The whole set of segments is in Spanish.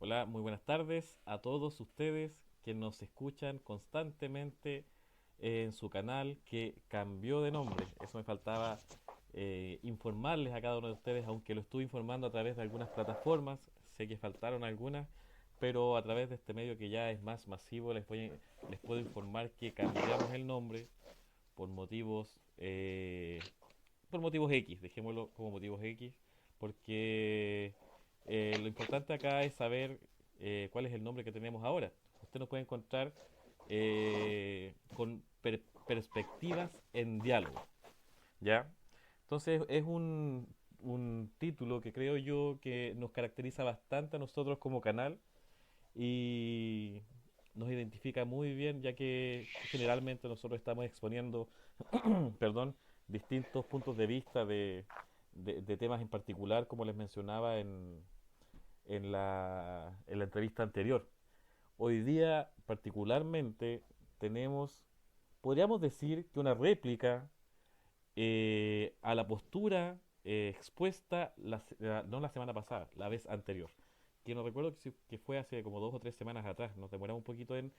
Hola, muy buenas tardes a todos ustedes que nos escuchan constantemente en su canal que cambió de nombre. Eso me faltaba informarles a cada uno de ustedes, aunque lo estuve informando a través de algunas plataformas. Sé que faltaron algunas, pero a través de este medio que ya es más masivo les puedo informar que cambiamos el nombre por motivos X, dejémoslo como motivos X, porque lo importante acá es saber cuál es el nombre que tenemos ahora. Usted nos puede encontrar con perspectivas en diálogo, ¿ya? Entonces es un título que creo yo que nos caracteriza bastante a nosotros como canal y nos identifica muy bien, ya que generalmente nosotros estamos exponiendo, perdón, distintos puntos de vista de temas en particular, como les mencionaba en la entrevista anterior. Hoy día, particularmente, tenemos, podríamos decir que una réplica a la postura expuesta no la semana pasada, la vez anterior. Que no recuerdo que fue hace como 2 o 3 semanas atrás. Nos demoramos un poquito en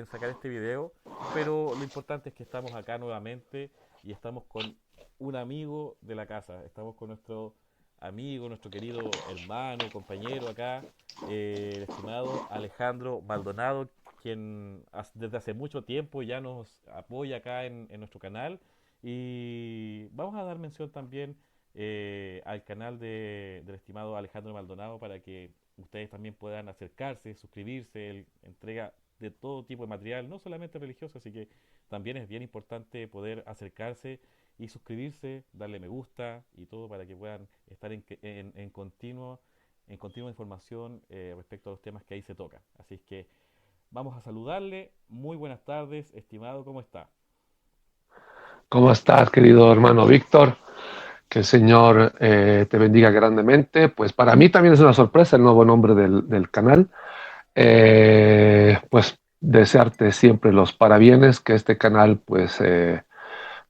sacar este video, pero lo importante es que estamos acá nuevamente y estamos con un amigo de la casa. Estamos con nuestro amigo, nuestro querido hermano, compañero acá, el estimado Alejandro Maldonado, quien desde hace mucho tiempo ya nos apoya acá en nuestro canal. Y vamos a dar mención también al canal del estimado Alejandro Maldonado para que ustedes también puedan acercarse, suscribirse. Él entrega de todo tipo de material, no solamente religioso, así que también es bien importante poder acercarse y suscribirse, darle me gusta y todo para que puedan estar en continua información respecto a los temas que ahí se tocan. Así es que vamos a saludarle. Muy buenas tardes, estimado, ¿cómo está? ¿Cómo estás, querido hermano Víctor? Que el Señor te bendiga grandemente. Pues para mí también es una sorpresa el nuevo nombre del canal. Pues desearte siempre los parabienes, que este canal pues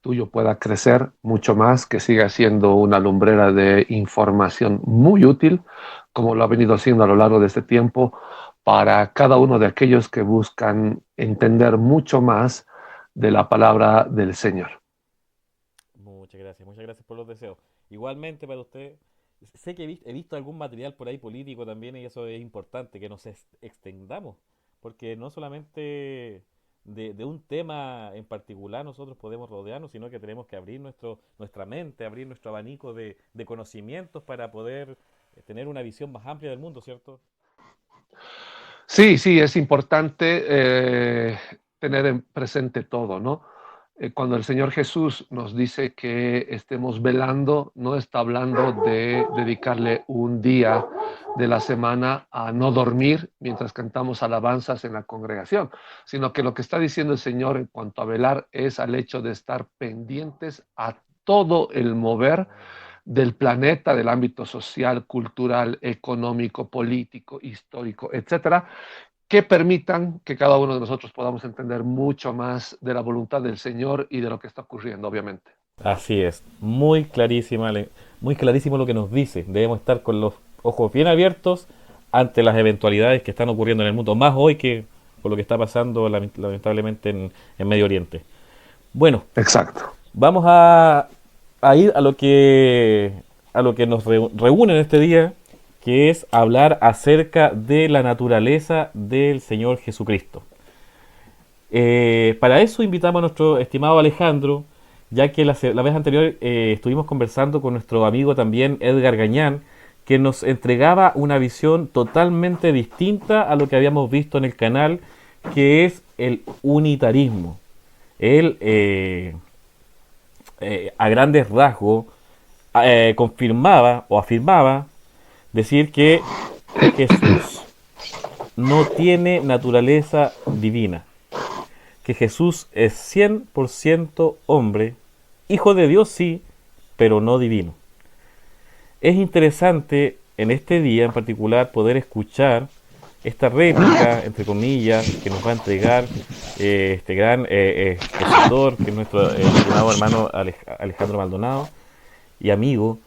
tuyo pueda crecer mucho más, que siga siendo una lumbrera de información muy útil, como lo ha venido siendo a lo largo de este tiempo, para cada uno de aquellos que buscan entender mucho más de la palabra del Señor. Muchas gracias por los deseos. Igualmente para usted, sé que he visto algún material por ahí político también y eso es importante, que nos extendamos, porque no solamente de un tema en particular nosotros podemos rodearnos, sino que tenemos que abrir nuestra mente, abrir nuestro abanico de conocimientos para poder tener una visión más amplia del mundo, ¿cierto? Sí, sí, es importante tener en presente todo, ¿no? Cuando el Señor Jesús nos dice que estemos velando, no está hablando de dedicarle un día de la semana a no dormir mientras cantamos alabanzas en la congregación, sino que lo que está diciendo el Señor en cuanto a velar es al hecho de estar pendientes a todo el mover del planeta, del ámbito social, cultural, económico, político, histórico, etcétera, que permitan que cada uno de nosotros podamos entender mucho más de la voluntad del Señor y de lo que está ocurriendo, obviamente. Así es, muy clarísimo lo que nos dice. Debemos estar con los ojos bien abiertos ante las eventualidades que están ocurriendo en el mundo, más hoy que por lo que está pasando lamentablemente en Medio Oriente. Bueno, Exacto. vamos a ir a lo que nos reúne en este día, que es hablar acerca de la naturaleza del Señor Jesucristo. Para eso invitamos a nuestro estimado Alejandro, ya que la vez anterior estuvimos conversando con nuestro amigo también Edgar Gañán, que nos entregaba una visión totalmente distinta a lo que habíamos visto en el canal, que es el unitarismo. Él, a grandes rasgos, confirmaba o afirmaba decir que Jesús no tiene naturaleza divina, que Jesús es 100% hombre, hijo de Dios sí, pero no divino. Es interesante en este día en particular poder escuchar esta réplica, entre comillas, que nos va a entregar este gran expositor, que es nuestro estimado hermano Alejandro Maldonado y amigo.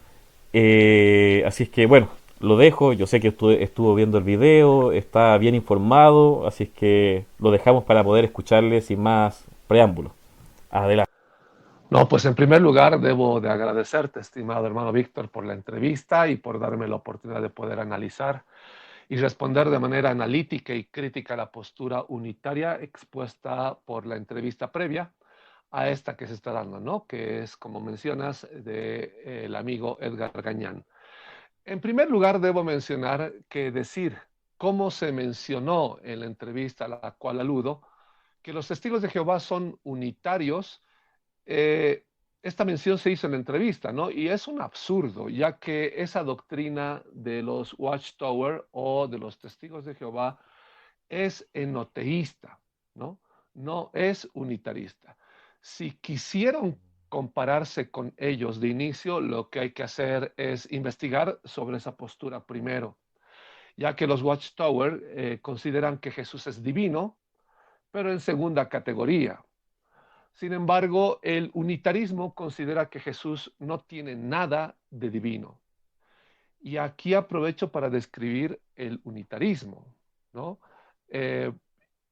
Así es que, bueno, lo dejo. Yo sé que estuvo viendo el video, está bien informado, así es que lo dejamos para poder escucharle sin más preámbulos. Adelante. No, pues en primer lugar debo de agradecerte, estimado hermano Víctor, por la entrevista y por darme la oportunidad de poder analizar y responder de manera analítica y crítica a la postura unitaria expuesta por la entrevista previa a esta que se está dando, ¿no? Que es, como mencionas, de el amigo Edgar Gañán. En primer lugar, debo mencionar que decir cómo se mencionó en la entrevista a la cual aludo, que los testigos de Jehová son unitarios, eh, esta mención se hizo en la entrevista, ¿no? Y es un absurdo, ya que esa doctrina de los Watchtower o de los testigos de Jehová es enoteísta, ¿no? No es unitarista. Si quisieron compararse con ellos de inicio, lo que hay que hacer es investigar sobre esa postura primero, ya que los Watchtower consideran que Jesús es divino, pero en segunda categoría. Sin embargo, el unitarismo considera que Jesús no tiene nada de divino. Y aquí aprovecho para describir el unitarismo, ¿no? Eh,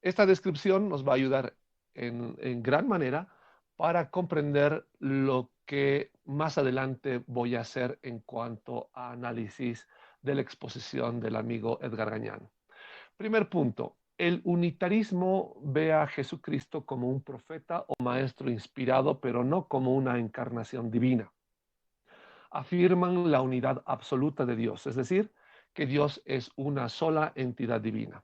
esta descripción nos va a ayudar en gran manera para comprender lo que más adelante voy a hacer en cuanto a análisis de la exposición del amigo Edgar Gañán. Primer punto, el unitarismo ve a Jesucristo como un profeta o maestro inspirado, pero no como una encarnación divina. Afirman la unidad absoluta de Dios, es decir, que Dios es una sola entidad divina.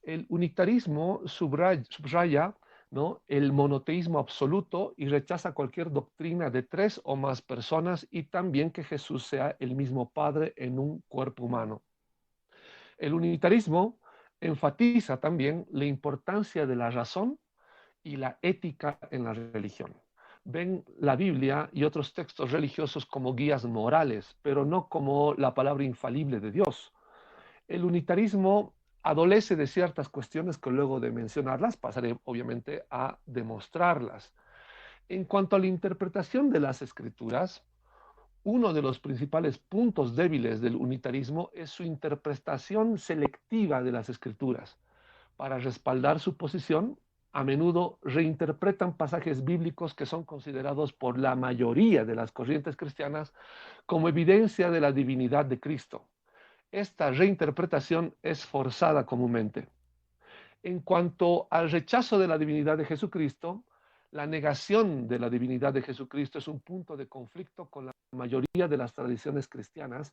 El unitarismo subraya, ¿no?, el monoteísmo absoluto y rechaza cualquier doctrina de tres o más personas y también que Jesús sea el mismo Padre en un cuerpo humano. El unitarismo enfatiza también la importancia de la razón y la ética en la religión. Ven la Biblia y otros textos religiosos como guías morales, pero no como la palabra infalible de Dios. El unitarismo adolece de ciertas cuestiones que luego de mencionarlas pasaré obviamente a demostrarlas. En cuanto a la interpretación de las escrituras, uno de los principales puntos débiles del unitarismo es su interpretación selectiva de las escrituras. Para respaldar su posición, a menudo reinterpretan pasajes bíblicos que son considerados por la mayoría de las corrientes cristianas como evidencia de la divinidad de Cristo. Esta reinterpretación es forzada comúnmente. En cuanto al rechazo de la divinidad de Jesucristo, la negación de la divinidad de Jesucristo es un punto de conflicto con la mayoría de las tradiciones cristianas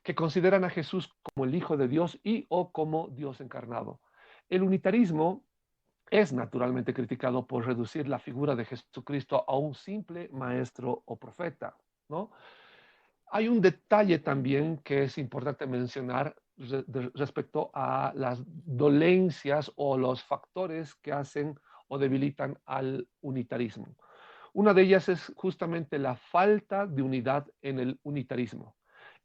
que consideran a Jesús como el Hijo de Dios y o como Dios encarnado. El unitarismo es naturalmente criticado por reducir la figura de Jesucristo a un simple maestro o profeta, ¿no? Hay un detalle también que es importante mencionar respecto a las dolencias o los factores que hacen o debilitan al unitarismo. Una de ellas es justamente la falta de unidad en el unitarismo.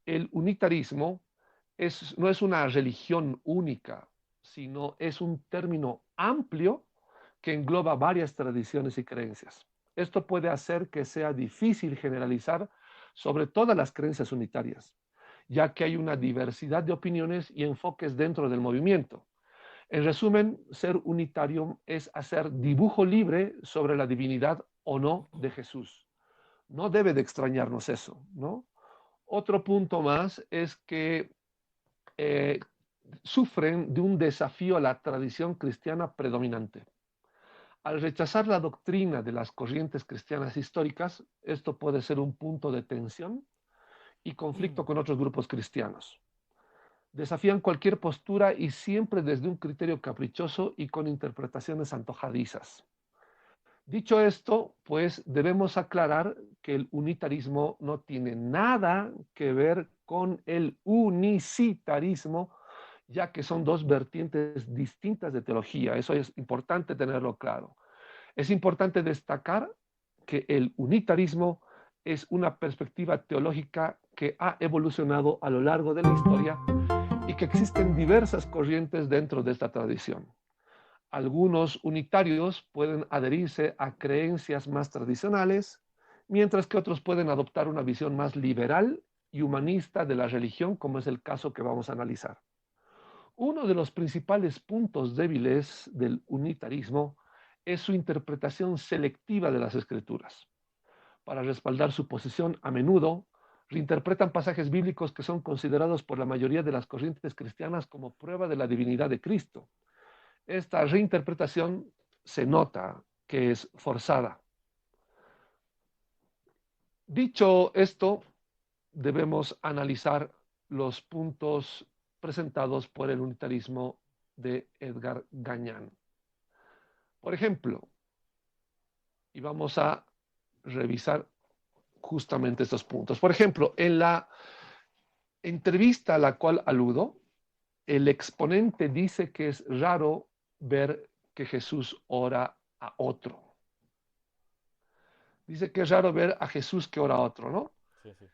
El unitarismo no es una religión única, sino es un término amplio que engloba varias tradiciones y creencias. Esto puede hacer que sea difícil generalizar sobre todas las creencias unitarias, ya que hay una diversidad de opiniones y enfoques dentro del movimiento. En resumen, ser unitario es hacer dibujo libre sobre la divinidad o no de Jesús. No debe de extrañarnos eso, ¿no? Otro punto más es que eh, sufren de un desafío a la tradición cristiana predominante. Al rechazar la doctrina de las corrientes cristianas históricas, esto puede ser un punto de tensión y conflicto con otros grupos cristianos. Desafían cualquier postura y siempre desde un criterio caprichoso y con interpretaciones antojadizas. Dicho esto, pues debemos aclarar que el unitarismo no tiene nada que ver con el unicitarismo, ya que son dos vertientes distintas de teología. Eso es importante tenerlo claro. Es importante destacar que el unitarismo es una perspectiva teológica que ha evolucionado a lo largo de la historia y que existen diversas corrientes dentro de esta tradición. Algunos unitarios pueden adherirse a creencias más tradicionales, mientras que otros pueden adoptar una visión más liberal y humanista de la religión, como es el caso que vamos a analizar. Uno de los principales puntos débiles del unitarismo es su interpretación selectiva de las escrituras. Para respaldar su posición, a menudo reinterpretan pasajes bíblicos que son considerados por la mayoría de las corrientes cristianas como prueba de la divinidad de Cristo. Esta reinterpretación se nota que es forzada. Dicho esto, debemos analizar los puntos presentados por el unitarismo de Edgar Gagnan. Por ejemplo, y vamos a revisar justamente estos puntos. Por ejemplo, en la entrevista a la cual aludo, el exponente dice que es raro ver que Jesús ora a otro. Dice que es raro ver a Jesús que ora a otro, ¿no? Sí, sí.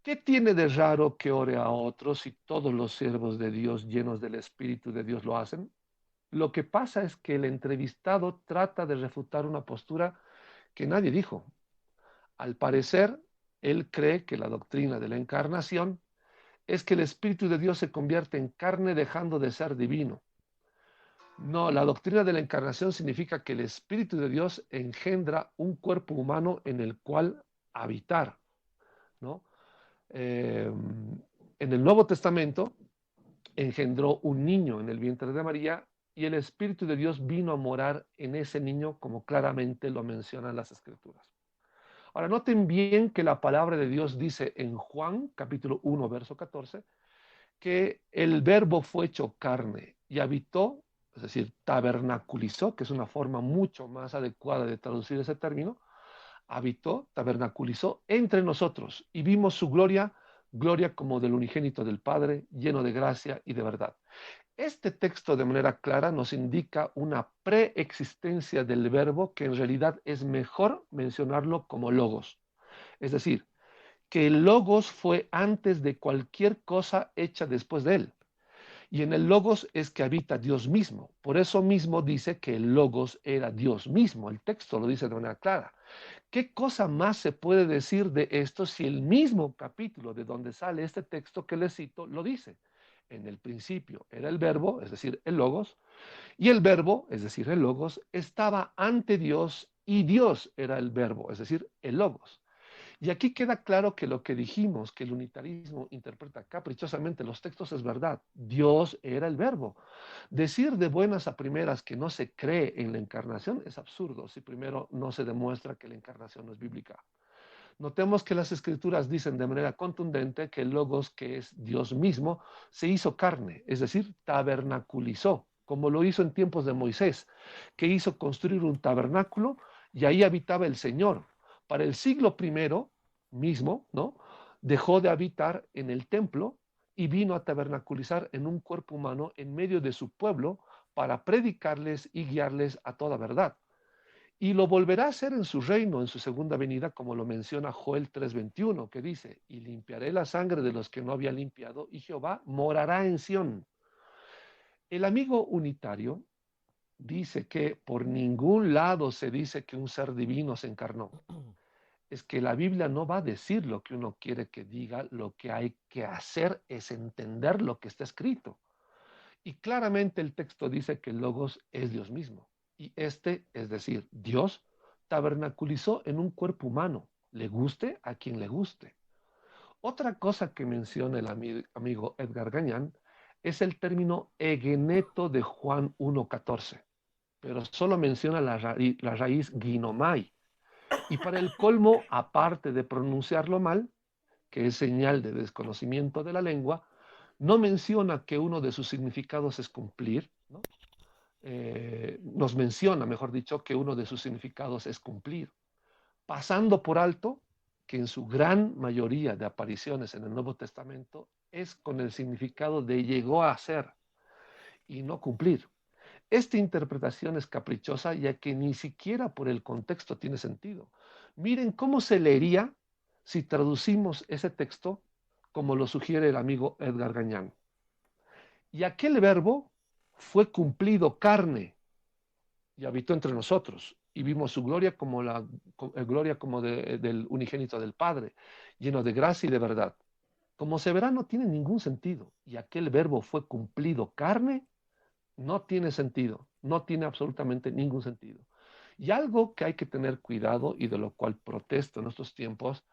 ¿Qué tiene de raro que ore a otro si todos los siervos de Dios llenos del Espíritu de Dios lo hacen? Lo que pasa es que el entrevistado trata de refutar una postura que nadie dijo. Al parecer, él cree que la doctrina de la encarnación es que el Espíritu de Dios se convierte en carne dejando de ser divino. No, la doctrina de la encarnación significa que el Espíritu de Dios engendra un cuerpo humano en el cual habitar, ¿no? En el Nuevo Testamento engendró un niño en el vientre de María y el Espíritu de Dios vino a morar en ese niño como claramente lo mencionan las Escrituras. Ahora, noten bien que la palabra de Dios dice en Juan capítulo 1, verso 14, que el verbo fue hecho carne y habitó, es decir, tabernaculizó, que es una forma mucho más adecuada de traducir ese término, habitó, tabernaculizó entre nosotros y vimos su gloria, gloria como del unigénito del Padre, lleno de gracia y de verdad. Este texto de manera clara nos indica una preexistencia del verbo que en realidad es mejor mencionarlo como logos. Es decir, que el logos fue antes de cualquier cosa hecha después de él. Y en el logos es que habita Dios mismo. Por eso mismo dice que el logos era Dios mismo. El texto lo dice de manera clara. ¿Qué cosa más se puede decir de esto si el mismo capítulo de donde sale este texto que le cito lo dice? En el principio era el verbo, es decir, el logos, y el verbo, es decir, el logos, estaba ante Dios y Dios era el verbo, es decir, el logos. Y aquí queda claro que lo que dijimos, que el unitarismo interpreta caprichosamente los textos, es verdad. Dios era el verbo. Decir de buenas a primeras que no se cree en la encarnación es absurdo si primero no se demuestra que la encarnación no es bíblica. Notemos que las escrituras dicen de manera contundente que el logos, que es Dios mismo, se hizo carne, es decir, tabernaculizó, como lo hizo en tiempos de Moisés, que hizo construir un tabernáculo y ahí habitaba el Señor. Para el siglo primero mismo, ¿no? Dejó de habitar en el templo y vino a tabernaculizar en un cuerpo humano en medio de su pueblo para predicarles y guiarles a toda verdad. Y lo volverá a hacer en su reino, en su segunda venida, como lo menciona Joel 3:21, que dice, y limpiaré la sangre de los que no había limpiado, y Jehová morará en Sión. El amigo unitario dice que por ningún lado se dice que un ser divino se encarnó. Es que la Biblia no va a decir lo que uno quiere que diga, lo que hay que hacer es entender lo que está escrito. Y claramente el texto dice que el Logos es Dios mismo. Y este, es decir, Dios, tabernaculizó en un cuerpo humano, le guste a quien le guste. Otra cosa que menciona el amigo Edgar Gañán es el término egeneto de Juan 1:14, pero solo menciona la raíz ginomai. Y para el colmo, aparte de pronunciarlo mal, que es señal de desconocimiento de la lengua, no menciona que uno de sus significados es cumplir, ¿no? Nos menciona, mejor dicho, que uno de sus significados es cumplir, pasando por alto que en su gran mayoría de apariciones en el Nuevo Testamento es con el significado de llegó a ser y no cumplir. Esta interpretación es caprichosa ya que ni siquiera por el contexto tiene sentido. Miren cómo se leería si traducimos ese texto como lo sugiere el amigo Edgar Gañán. Y aquel verbo fue cumplido carne y habitó entre nosotros y vimos su gloria como la gloria como del unigénito del Padre, lleno de gracia y de verdad. Como se verá, no tiene ningún sentido. Y aquel verbo fue cumplido carne, no tiene sentido, no tiene absolutamente ningún sentido. Y algo que hay que tener cuidado y de lo cual protesto en estos tiempos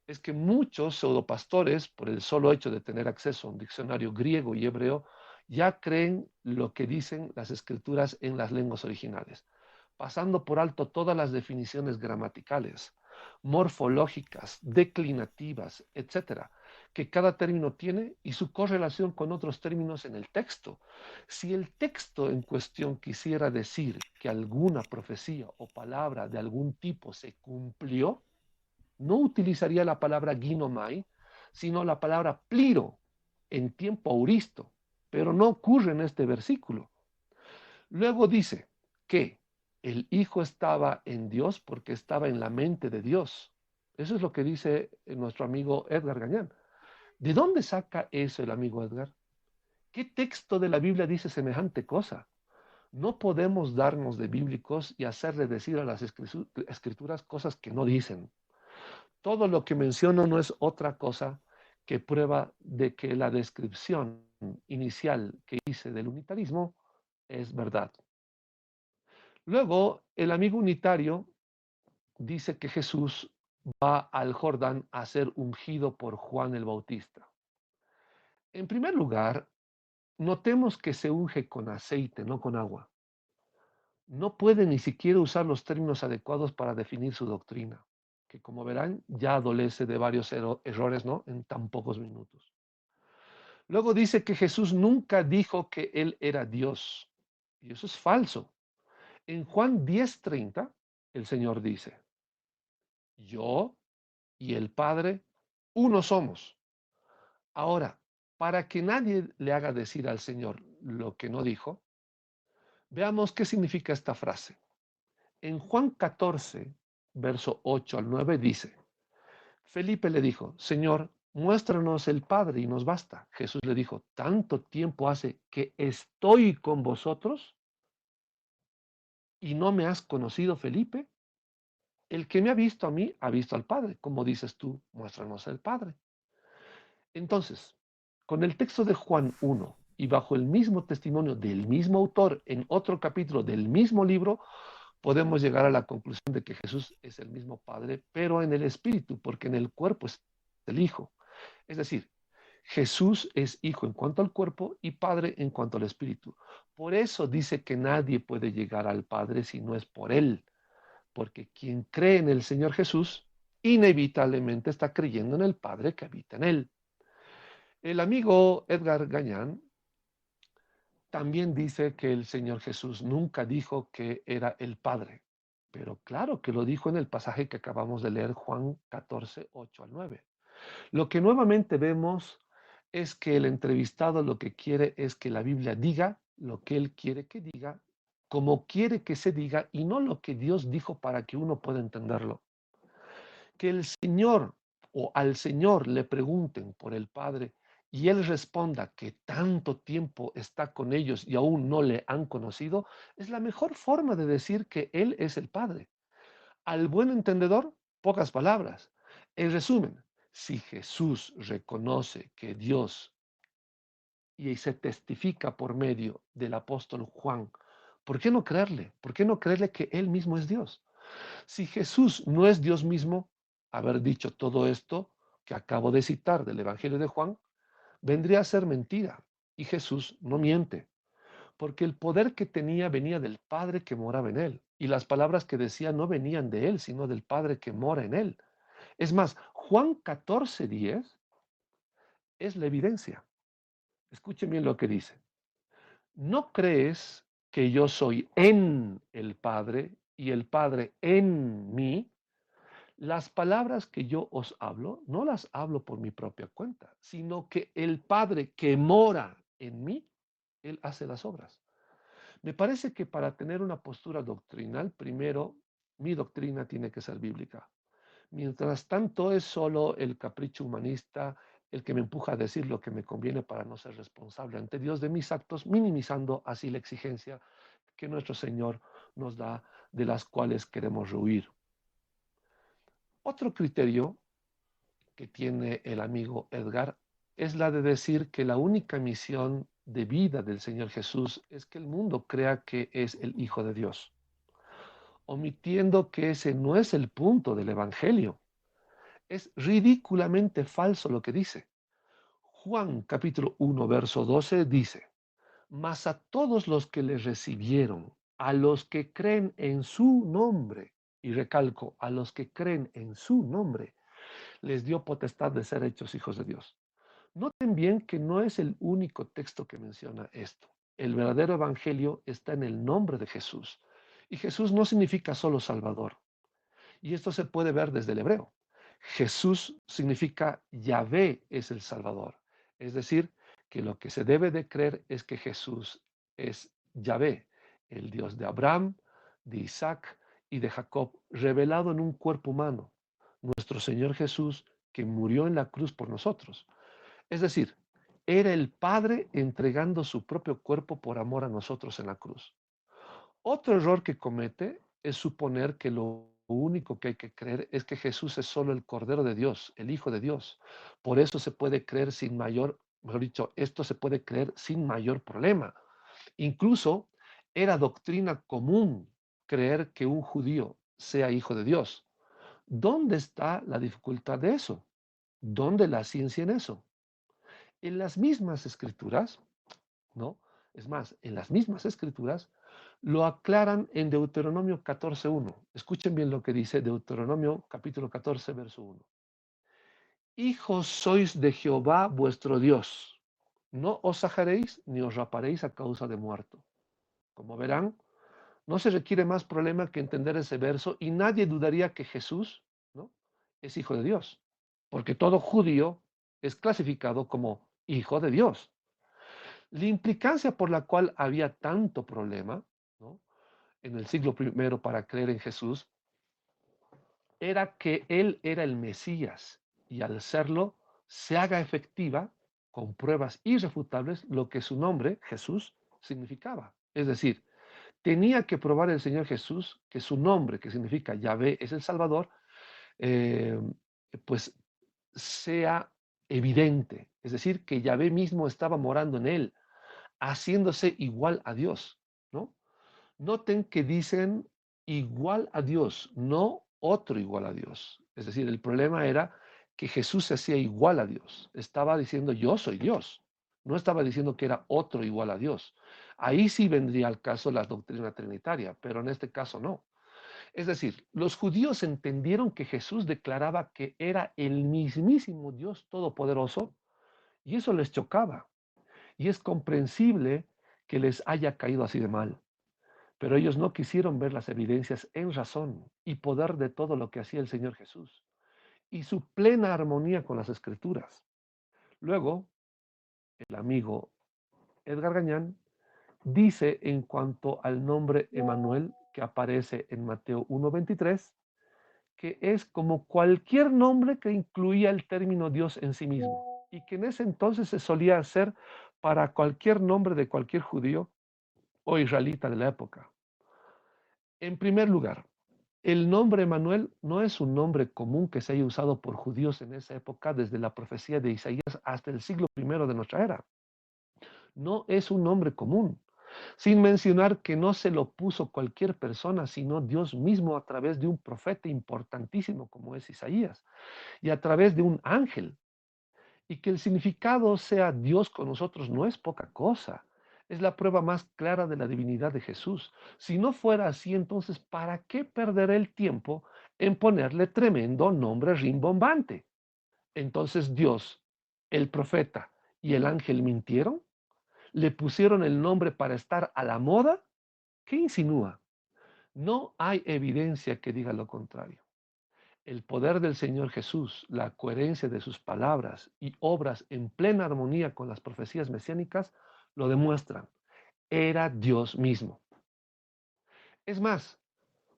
es que muchos pseudopastores, por el solo hecho de tener acceso a un diccionario griego y hebreo, ya creen lo que dicen las escrituras en las lenguas originales, pasando por alto todas las definiciones gramaticales, morfológicas, declinativas, etcétera, que cada término tiene y su correlación con otros términos en el texto. Si el texto en cuestión quisiera decir que alguna profecía o palabra de algún tipo se cumplió, no utilizaría la palabra ginomai, sino la palabra pliro en tiempo auristo, pero no ocurre en este versículo. Luego dice que el Hijo estaba en Dios porque estaba en la mente de Dios. Eso es lo que dice nuestro amigo Edgar Gañán. ¿De dónde saca eso el amigo Edgar? ¿Qué texto de la Biblia dice semejante cosa? No podemos darnos de bíblicos y hacerle decir a las escrituras cosas que no dicen. Todo lo que menciono no es otra cosa que prueba de que la descripción inicial que hice del unitarismo es verdad. Luego, el amigo unitario dice que Jesús va al Jordán a ser ungido por Juan el Bautista. En primer lugar, notemos que se unge con aceite, no con agua. No puede ni siquiera usar los términos adecuados para definir su doctrina, que como verán ya adolece de varios errores, ¿no? En tan pocos minutos. Luego dice que Jesús nunca dijo que él era Dios. Y eso es falso. En Juan 10:30, el Señor dice, yo y el Padre, uno somos. Ahora, para que nadie le haga decir al Señor lo que no dijo, veamos qué significa esta frase. En Juan 14, verso 8 al 9 dice, Felipe le dijo, Señor, muéstranos el Padre y nos basta. Jesús le dijo, ¿tanto tiempo hace que estoy con vosotros y no me has conocido, Felipe? El que me ha visto a mí, ha visto al Padre. Como dices tú, muéstranos el Padre. Entonces, con el texto de Juan 1 y bajo el mismo testimonio del mismo autor en otro capítulo del mismo libro, podemos llegar a la conclusión de que Jesús es el mismo Padre, pero en el Espíritu, porque en el cuerpo es el Hijo. Es decir, Jesús es Hijo en cuanto al cuerpo y Padre en cuanto al Espíritu. Por eso dice que nadie puede llegar al Padre si no es por Él, porque quien cree en el Señor Jesús, inevitablemente está creyendo en el Padre que habita en Él. El amigo Edgar Gañán también dice que el Señor Jesús nunca dijo que era el Padre, pero claro que lo dijo en el pasaje que acabamos de leer, Juan 14, 8 al 9. Lo que nuevamente vemos es que el entrevistado lo que quiere es que la Biblia diga lo que él quiere que diga, como quiere que se diga, y no lo que Dios dijo para que uno pueda entenderlo. Que el Señor o al Señor le pregunten por el Padre y Él responda que tanto tiempo está con ellos y aún no le han conocido, es la mejor forma de decir que Él es el Padre. Al buen entendedor, pocas palabras. En resumen, si Jesús reconoce que Dios y se testifica por medio del apóstol Juan, ¿por qué no creerle? ¿Por qué no creerle que Él mismo es Dios? Si Jesús no es Dios mismo, haber dicho todo esto que acabo de citar del Evangelio de Juan, vendría a ser mentira. Y Jesús no miente, porque el poder que tenía venía del Padre que moraba en él. Y las palabras que decía no venían de él, sino del Padre que mora en él. Es más, Juan 14:10 es la evidencia. Escuchen bien lo que dice. ¿No crees que yo soy en el Padre y el Padre en mí? Las palabras que yo os hablo, no las hablo por mi propia cuenta, sino que el Padre que mora en mí, Él hace las obras. Me parece que para tener una postura doctrinal, primero, mi doctrina tiene que ser bíblica. Mientras tanto, es solo el capricho humanista el que me empuja a decir lo que me conviene para no ser responsable ante Dios de mis actos, minimizando así la exigencia que nuestro Señor nos da, de las cuales queremos rehuir. Otro criterio que tiene el amigo Edgar es la de decir que la única misión de vida del Señor Jesús es que el mundo crea que es el Hijo de Dios, omitiendo que ese no es el punto del Evangelio. Es ridículamente falso lo que dice. Juan capítulo 1, verso 12 dice, mas a todos los que le recibieron, a los que creen en su nombre, y recalco, a los que creen en su nombre, les dio potestad de ser hechos hijos de Dios. Noten bien que no es el único texto que menciona esto. El verdadero evangelio está en el nombre de Jesús. Y Jesús no significa solo Salvador. Y esto se puede ver desde el hebreo. Jesús significa Yahvé es el Salvador. Es decir, que lo que se debe de creer es que Jesús es Yahvé, el Dios de Abraham, de Isaac y de Jacob, revelado en un cuerpo humano. Nuestro Señor Jesús, que murió en la cruz por nosotros. Es decir, era el Padre entregando su propio cuerpo por amor a nosotros en la cruz. Otro error que comete es suponer que lo único que hay que creer es que Jesús es solo el Cordero de Dios, el Hijo de Dios. Por eso se puede creer sin mayor, mejor dicho, esto se puede creer sin mayor problema. Incluso era doctrina común creer que un judío sea hijo de Dios. ¿Dónde está la dificultad de eso? ¿Dónde la ciencia en eso? En las mismas escrituras, ¿no? Es más, en las mismas escrituras lo aclaran en Deuteronomio 14:1. Escuchen bien lo que dice Deuteronomio capítulo 14, verso 1. Hijos sois de Jehová vuestro Dios. No os sajaréis ni os raparéis a causa de muerto. Como verán, no se requiere más problema que entender ese verso y nadie dudaría que Jesús, ¿no?, es hijo de Dios, porque todo judío es clasificado como hijo de Dios. La implicancia por la cual había tanto problema, ¿no?, en el siglo primero para creer en Jesús era que Él era el Mesías y al serlo se haga efectiva con pruebas irrefutables lo que su nombre, Jesús, significaba. Es decir, tenía que probar el Señor Jesús que su nombre, que significa Yahvé, es el Salvador, eh, pues sea evidente. Es decir, que Yahvé mismo estaba morando en él, haciéndose igual a Dios, ¿no? Noten que dicen igual a Dios, no otro igual a Dios. Es decir, el problema era que Jesús se hacía igual a Dios. Estaba diciendo yo soy Dios. No estaba diciendo que era otro igual a Dios. Ahí sí vendría al caso la doctrina trinitaria, pero en este caso no. Es decir, los judíos entendieron que Jesús declaraba que era el mismísimo Dios todopoderoso y eso les chocaba. Y es comprensible que les haya caído así de mal. Pero ellos no quisieron ver las evidencias en razón y poder de todo lo que hacía el Señor Jesús y su plena armonía con las Escrituras. Luego, el amigo Edgar Gañán dice en cuanto al nombre Emanuel que aparece en Mateo 1:23, que es como cualquier nombre que incluía el término Dios en sí mismo y que en ese entonces se solía hacer para cualquier nombre de cualquier judío o israelita de la época. En primer lugar, el nombre Emanuel no es un nombre común que se haya usado por judíos en esa época desde la profecía de Isaías hasta el siglo primero de nuestra era. No es un nombre común, sin mencionar que no se lo puso cualquier persona, sino Dios mismo a través de un profeta importantísimo como es Isaías y a través de un ángel. Y que el significado sea Dios con nosotros no es poca cosa. Es la prueba más clara de la divinidad de Jesús. Si no fuera así, entonces, ¿para qué perder el tiempo en ponerle tremendo nombre rimbombante? Entonces Dios, el profeta y el ángel mintieron, le pusieron el nombre para estar a la moda. ¿Qué insinúa? No hay evidencia que diga lo contrario. El poder del Señor Jesús, la coherencia de sus palabras y obras en plena armonía con las profecías mesiánicas lo demuestran. Era Dios mismo. Es más,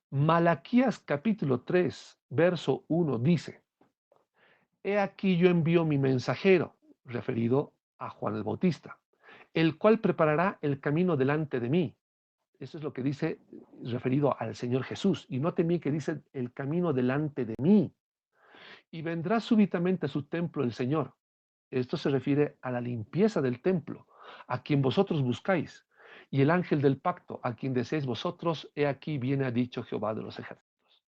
Malaquías capítulo 3, verso 1 dice, He aquí yo envío mi mensajero, referido a Juan el Bautista, el cual preparará el camino delante de mí. Eso es lo que dice referido al Señor Jesús. Y noten bien que dice el camino delante de mí. Y vendrá súbitamente a su templo el Señor. Esto se refiere a la limpieza del templo, a quien vosotros buscáis, y el ángel del pacto, a quien deseáis vosotros, he aquí viene a dicho Jehová de los ejércitos.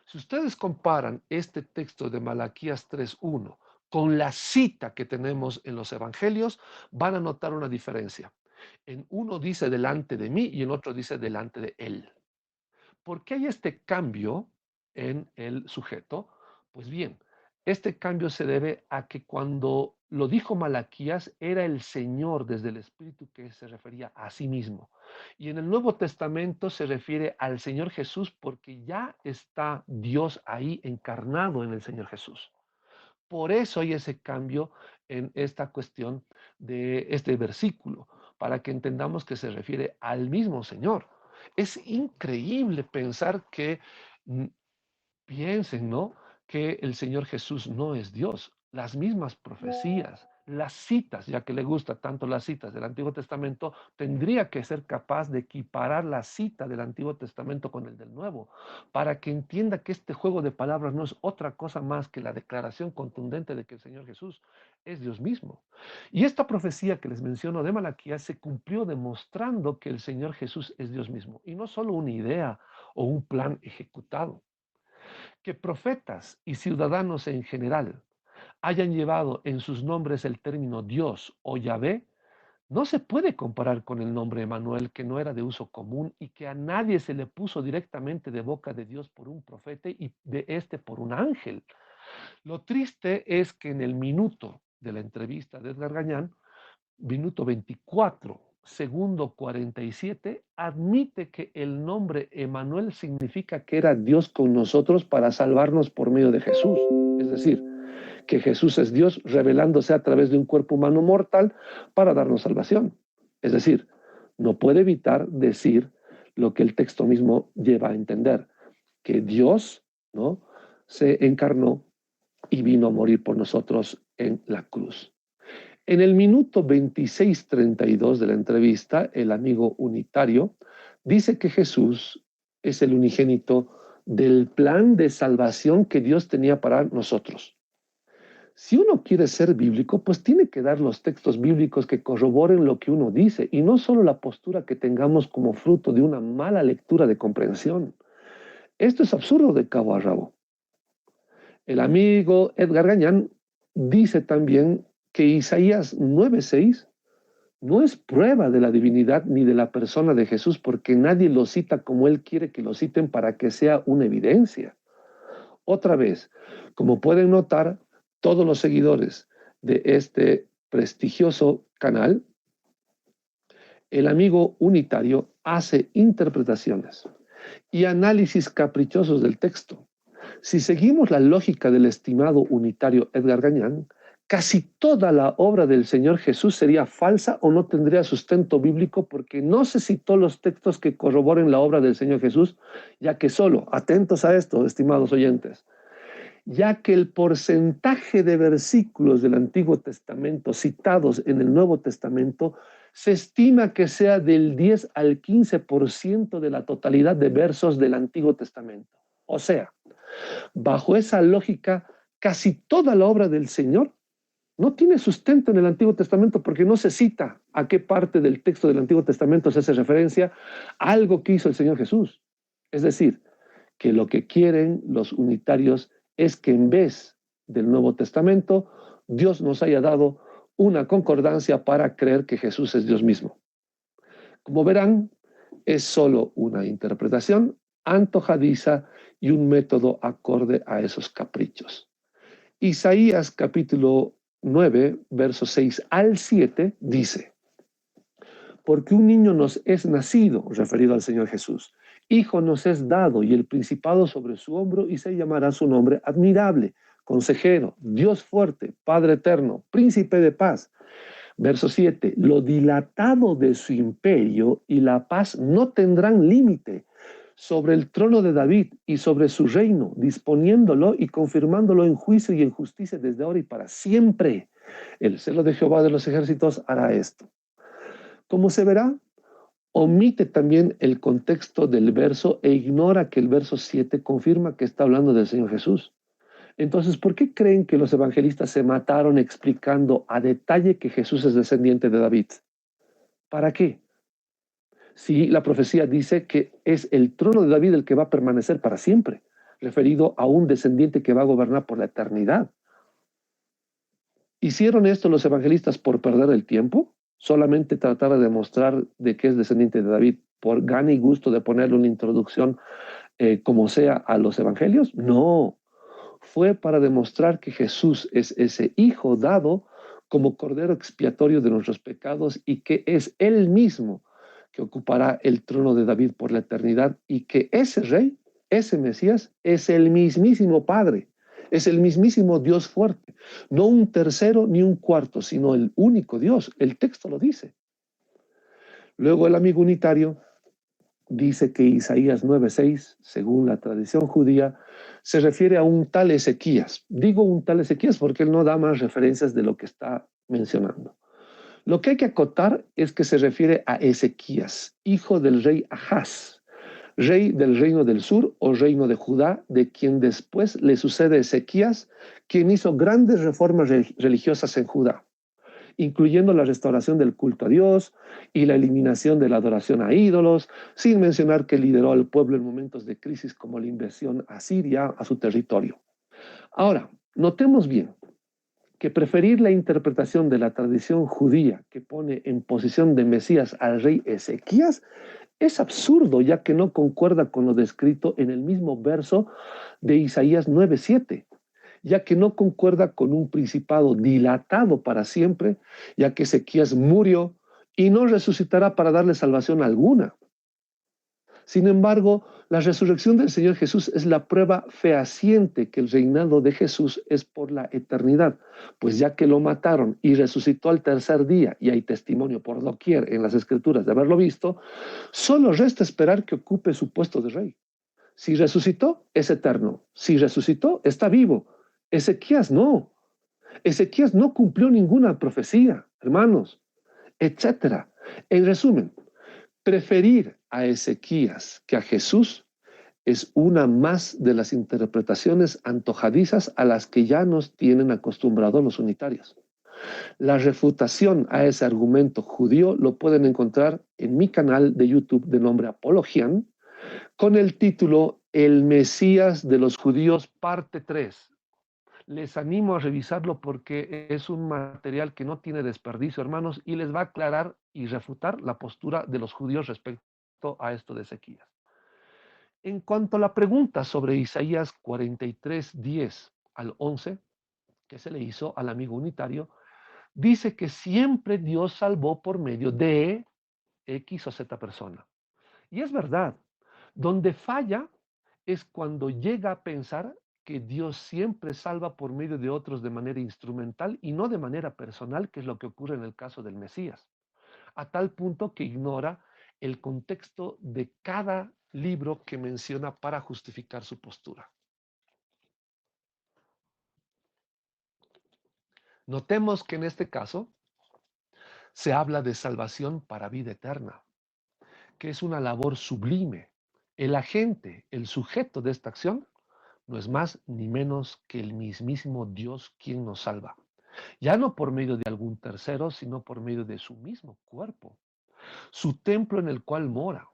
Si ustedes comparan este texto de Malaquías 3:1 con la cita que tenemos en los evangelios, van a notar una diferencia. En uno dice delante de mí y en otro dice delante de él. ¿Por qué hay este cambio en el sujeto? Pues bien, este cambio se debe a que cuando lo dijo Malaquías era el Señor desde el Espíritu que se refería a sí mismo. Y en el Nuevo Testamento se refiere al Señor Jesús porque ya está Dios ahí encarnado en el Señor Jesús. Por eso hay ese cambio en esta cuestión de este versículo, para que entendamos que se refiere al mismo Señor. Es increíble pensar que mm, piensen, ¿no? Que el Señor Jesús no es Dios. Las mismas profecías, las citas, ya que le gusta tanto las citas del Antiguo Testamento, tendría que ser capaz de equiparar la cita del Antiguo Testamento con el del Nuevo, para que entienda que este juego de palabras no es otra cosa más que la declaración contundente de que el Señor Jesús es Dios mismo. Y esta profecía que les menciono de Malaquías se cumplió demostrando que el Señor Jesús es Dios mismo, y no solo una idea o un plan ejecutado. Que profetas y ciudadanos en general hayan llevado en sus nombres el término Dios o Yahvé, no se puede comparar con el nombre Emanuel, que no era de uso común y que a nadie se le puso directamente de boca de Dios por un profeta y de este por un ángel. Lo triste es que en el minuto de la entrevista de Edgar Gañán, minuto 24, segundo 47, admite que el nombre Emanuel significa que era Dios con nosotros para salvarnos por medio de Jesús. Es decir, que Jesús es Dios revelándose a través de un cuerpo humano mortal para darnos salvación. Es decir, no puede evitar decir lo que el texto mismo lleva a entender, que Dios, ¿no?, se encarnó y vino a morir por nosotros en la cruz. En el minuto 26:32 de la entrevista, el amigo unitario dice que Jesús es el unigénito del plan de salvación que Dios tenía para nosotros. Si uno quiere ser bíblico, pues tiene que dar los textos bíblicos que corroboren lo que uno dice y no solo la postura que tengamos como fruto de una mala lectura de comprensión. Esto es absurdo de cabo a rabo. El amigo Edgar Gañán dice también que Isaías 9:6 no es prueba de la divinidad ni de la persona de Jesús porque nadie lo cita como él quiere que lo citen para que sea una evidencia. Otra vez, como pueden notar, todos los seguidores de este prestigioso canal, el amigo unitario hace interpretaciones y análisis caprichosos del texto. Si seguimos la lógica del estimado unitario Edgar Gañán, casi toda la obra del Señor Jesús sería falsa o no tendría sustento bíblico porque no se citó los textos que corroboren la obra del Señor Jesús, ya que solo, atentos a esto, estimados oyentes, ya que el porcentaje de versículos del Antiguo Testamento citados en el Nuevo Testamento se estima que sea del 10 al 15% de la totalidad de versos del Antiguo Testamento. O sea, bajo esa lógica, casi toda la obra del Señor no tiene sustento en el Antiguo Testamento porque no se cita a qué parte del texto del Antiguo Testamento se hace referencia a algo que hizo el Señor Jesús. Es decir, que lo que quieren los unitarios es que en vez del Nuevo Testamento, Dios nos haya dado una concordancia para creer que Jesús es Dios mismo. Como verán, es solo una interpretación antojadiza y un método acorde a esos caprichos. Isaías capítulo 9, versos 6 al 7 dice: porque un niño nos es nacido, referido al Señor Jesús, hijo nos es dado y el principado sobre su hombro y se llamará su nombre admirable, consejero, Dios fuerte, Padre eterno, príncipe de paz. Verso 7, lo dilatado de su imperio y la paz no tendrán límite sobre el trono de David y sobre su reino, disponiéndolo y confirmándolo en juicio y en justicia desde ahora y para siempre. El celo de Jehová de los ejércitos hará esto. Como se verá, omite también el contexto del verso e ignora que el verso 7 confirma que está hablando del Señor Jesús. Entonces, ¿por qué creen que los evangelistas se mataron explicando a detalle que Jesús es descendiente de David? ¿Para qué? Si la profecía dice que es el trono de David el que va a permanecer para siempre, referido a un descendiente que va a gobernar por la eternidad. ¿Hicieron esto los evangelistas por perder el tiempo? ¿Solamente tratar de demostrar de que es descendiente de David por gana y gusto de ponerle una introducción como sea a los evangelios? No, fue para demostrar que Jesús es ese hijo dado como cordero expiatorio de nuestros pecados y que es él mismo que ocupará el trono de David por la eternidad y que ese rey, ese Mesías, es el mismísimo Padre, es el mismísimo Dios fuerte, no un tercero ni un cuarto, sino el único Dios. El texto lo dice. Luego el amigo unitario dice que Isaías 9:6, según la tradición judía, se refiere a un tal Ezequías. Digo un tal Ezequías porque él no da más referencias de lo que está mencionando. Lo que hay que acotar es que se refiere a Ezequías, hijo del rey Ahaz, rey del reino del sur o reino de Judá, de quien después le sucede Ezequías, quien hizo grandes reformas religiosas en Judá, incluyendo la restauración del culto a Dios y la eliminación de la adoración a ídolos, sin mencionar que lideró al pueblo en momentos de crisis como la invasión asiria a su territorio. Ahora, notemos bien que preferir la interpretación de la tradición judía que pone en posición de Mesías al rey Ezequías es absurdo, ya que no concuerda con lo descrito en el mismo verso de Isaías 9:7, ya que no concuerda con un principado dilatado para siempre, ya que Ezequías murió y no resucitará para darle salvación alguna. Sin embargo, la resurrección del Señor Jesús es la prueba fehaciente que el reinado de Jesús es por la eternidad, pues ya que lo mataron y resucitó al tercer día, y hay testimonio por doquier en las Escrituras de haberlo visto, solo resta esperar que ocupe su puesto de rey. Si resucitó, es eterno. Si resucitó, está vivo. Ezequías no. Ezequías no cumplió ninguna profecía, hermanos, etcétera. En resumen, preferir a Ezequías que a Jesús es una más de las interpretaciones antojadizas a las que ya nos tienen acostumbrados los unitarios. La refutación a ese argumento judío lo pueden encontrar en mi canal de YouTube de nombre Apologian, con el título El Mesías de los Judíos, parte 3. Les animo a revisarlo porque es un material que no tiene desperdicio, hermanos, y les va a aclarar y refutar la postura de los judíos respecto a esto de Ezequías. En cuanto a la pregunta sobre Isaías 43:10 al 11, que se le hizo al amigo unitario, dice que siempre Dios salvó por medio de X o Z persona. Y es verdad, donde falla es cuando llega a pensar que Dios siempre salva por medio de otros de manera instrumental y no de manera personal, que es lo que ocurre en el caso del Mesías, a tal punto que ignora el contexto de cada libro que menciona para justificar su postura. Notemos que en este caso se habla de salvación para vida eterna, que es una labor sublime. El agente, el sujeto de esta acción, no es más ni menos que el mismísimo Dios quien nos salva. Ya no por medio de algún tercero, sino por medio de su mismo cuerpo, su templo en el cual mora.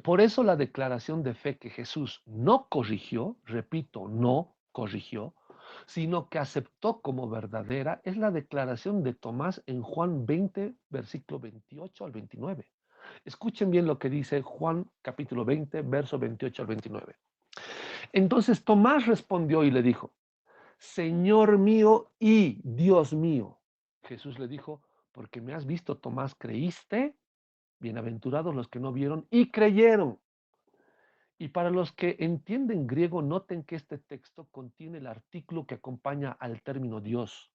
Por eso la declaración de fe que Jesús no corrigió, repito, no corrigió, sino que aceptó como verdadera, es la declaración de Tomás en Juan 20, versículo 28 al 29. Escuchen bien lo que dice Juan capítulo 20, verso 28 al 29. Entonces Tomás respondió y le dijo, Señor mío y Dios mío. Jesús le dijo, porque me has visto, Tomás, creíste. Bienaventurados los que no vieron y creyeron. Y para los que entienden griego, noten que este texto contiene el artículo que acompaña al término Dios.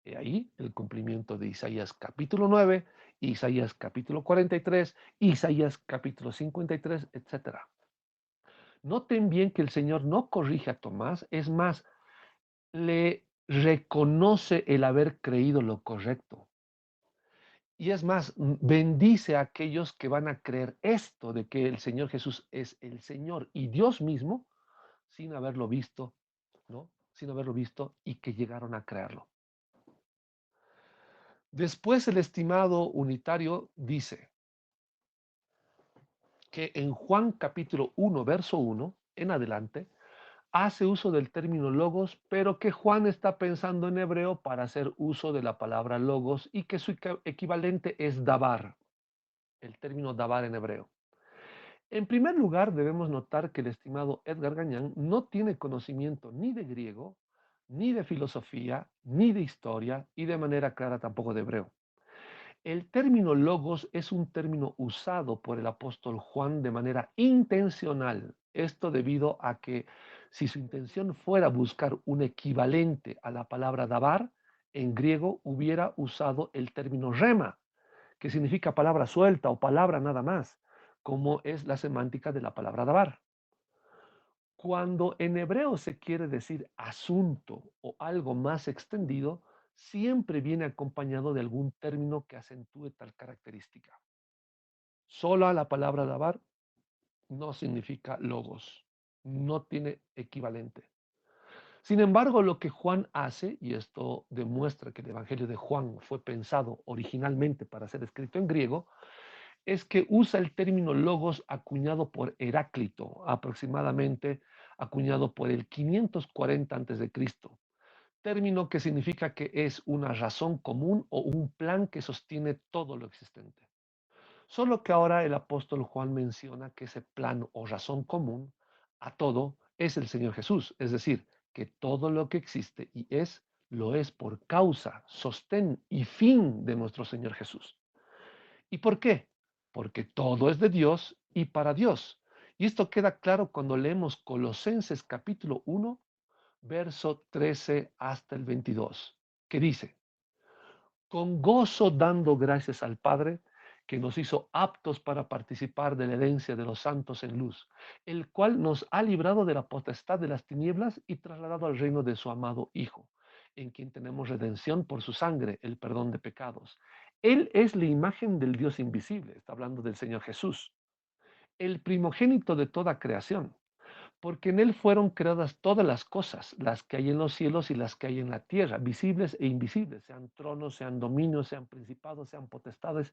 He ahí el cumplimiento de Isaías capítulo 9, Isaías capítulo 43, Isaías capítulo 53, etc. Noten bien que el Señor no corrige a Tomás, es más, le reconoce el haber creído lo correcto. Y es más, bendice a aquellos que van a creer esto de que el Señor Jesús es el Señor y Dios mismo sin haberlo visto ¿no? Sin haberlo visto y que llegaron a creerlo. Después el estimado unitario dice que en Juan capítulo 1, verso 1 en adelante, hace uso del término logos, pero que Juan está pensando en hebreo para hacer uso de la palabra logos y que su equivalente es dabar, el término dabar en hebreo. En primer lugar, debemos notar que el estimado Edgar Gañán no tiene conocimiento ni de griego, ni de filosofía, ni de historia, y de manera clara tampoco de hebreo. El término logos es un término usado por el apóstol Juan de manera intencional. Esto debido a que si su intención fuera buscar un equivalente a la palabra dabar, en griego hubiera usado el término rema, que significa palabra suelta o palabra nada más, como es la semántica de la palabra dabar. Cuando en hebreo se quiere decir asunto o algo más extendido, siempre viene acompañado de algún término que acentúe tal característica. Sola la palabra dabar no significa logos, no tiene equivalente. Sin embargo, lo que Juan hace, y esto demuestra que el Evangelio de Juan fue pensado originalmente para ser escrito en griego, es que usa el término logos acuñado por Heráclito, aproximadamente acuñado por el 540 a.C., término que significa que es una razón común o un plan que sostiene todo lo existente. Solo que ahora el apóstol Juan menciona que ese plan o razón común a todo es el Señor Jesús, es decir, que todo lo que existe y es, lo es por causa, sostén y fin de nuestro Señor Jesús. ¿Y por qué? Porque todo es de Dios y para Dios. Y esto queda claro cuando leemos Colosenses capítulo 1, verso 13 hasta el 22, que dice, con gozo dando gracias al Padre, que nos hizo aptos para participar de la herencia de los santos en luz, el cual nos ha librado de la potestad de las tinieblas y trasladado al reino de su amado Hijo, en quien tenemos redención por su sangre, el perdón de pecados. Él es la imagen del Dios invisible, está hablando del Señor Jesús, el primogénito de toda creación, porque en él fueron creadas todas las cosas, las que hay en los cielos y las que hay en la tierra, visibles e invisibles, sean tronos, sean dominios, sean principados, sean potestades,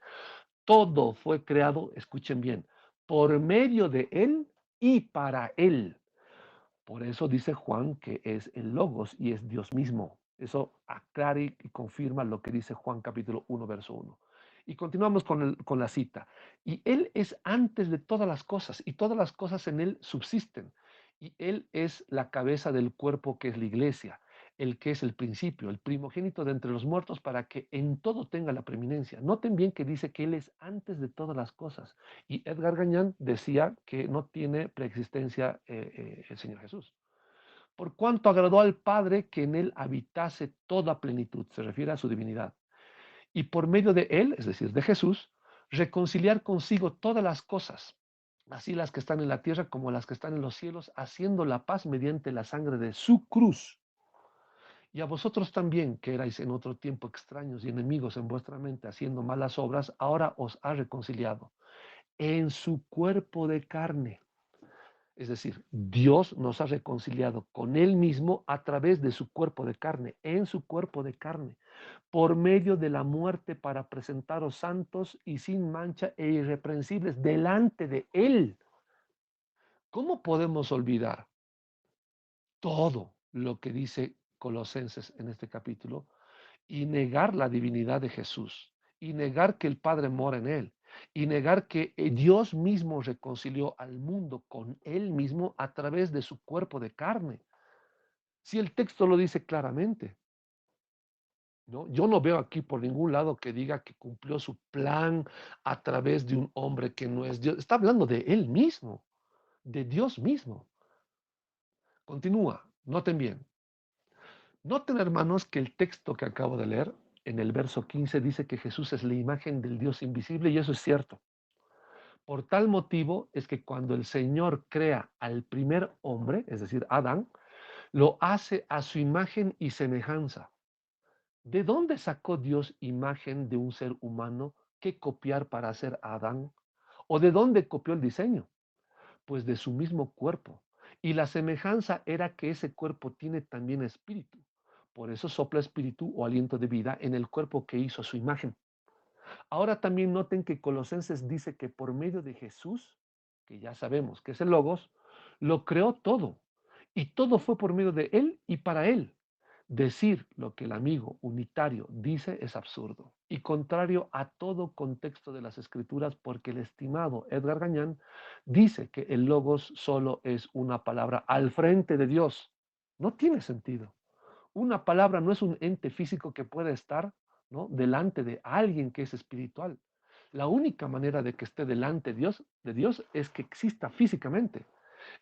todo fue creado, escuchen bien, por medio de él y para él. Por eso dice Juan que es el Logos y es Dios mismo. Eso aclara y confirma lo que dice Juan capítulo 1, verso 1. Y continuamos con la cita. Y Él es antes de todas las cosas y todas las cosas en Él subsisten. Y Él es la cabeza del cuerpo que es la iglesia, el que es el principio, el primogénito de entre los muertos para que en todo tenga la preeminencia. Noten bien que dice que Él es antes de todas las cosas. Y Edgar Gañán decía que no tiene preexistencia el Señor Jesús. Por cuanto agradó al Padre que en Él habitase toda plenitud, se refiere a su divinidad. Y por medio de Él, es decir, de Jesús, reconciliar consigo todas las cosas, así las que están en la tierra como las que están en los cielos, haciendo la paz mediante la sangre de su cruz. Y a vosotros también, que erais en otro tiempo extraños y enemigos en vuestra mente, haciendo malas obras, ahora os ha reconciliado en su cuerpo de carne. Es decir, Dios nos ha reconciliado con Él mismo a través de su cuerpo de carne, en su cuerpo de carne, por medio de la muerte para presentaros santos y sin mancha e irreprensibles delante de Él. ¿Cómo podemos olvidar todo lo que dice Colosenses en este capítulo y negar la divinidad de Jesús y negar que el Padre mora en él y negar que Dios mismo reconcilió al mundo con él mismo a través de su cuerpo de carne? Si el texto lo dice claramente, ¿no? Yo no veo aquí por ningún lado que diga que cumplió su plan a través de un hombre que no es Dios. Está hablando de él mismo, de Dios mismo. Continúa, noten bien. Noten, hermanos, que el texto que acabo de leer, en el verso 15, dice que Jesús es la imagen del Dios invisible, y eso es cierto. Por tal motivo es que cuando el Señor crea al primer hombre, es decir, Adán, lo hace a su imagen y semejanza. ¿De dónde sacó Dios imagen de un ser humano que copiar para hacer a Adán? ¿O de dónde copió el diseño? Pues de su mismo cuerpo. Y la semejanza era que ese cuerpo tiene también espíritu. Por eso sopla espíritu o aliento de vida en el cuerpo que hizo a su imagen. Ahora también noten que Colosenses dice que por medio de Jesús, que ya sabemos que es el Logos, lo creó todo. Y todo fue por medio de Él y para Él. Decir lo que el amigo unitario dice es absurdo y contrario a todo contexto de las escrituras, porque el estimado Edgar Gañán dice que el Logos solo es una palabra al frente de Dios. No tiene sentido. Una palabra no es un ente físico que pueda estar, ¿no?, delante de alguien que es espiritual. La única manera de que esté delante de Dios es que exista físicamente.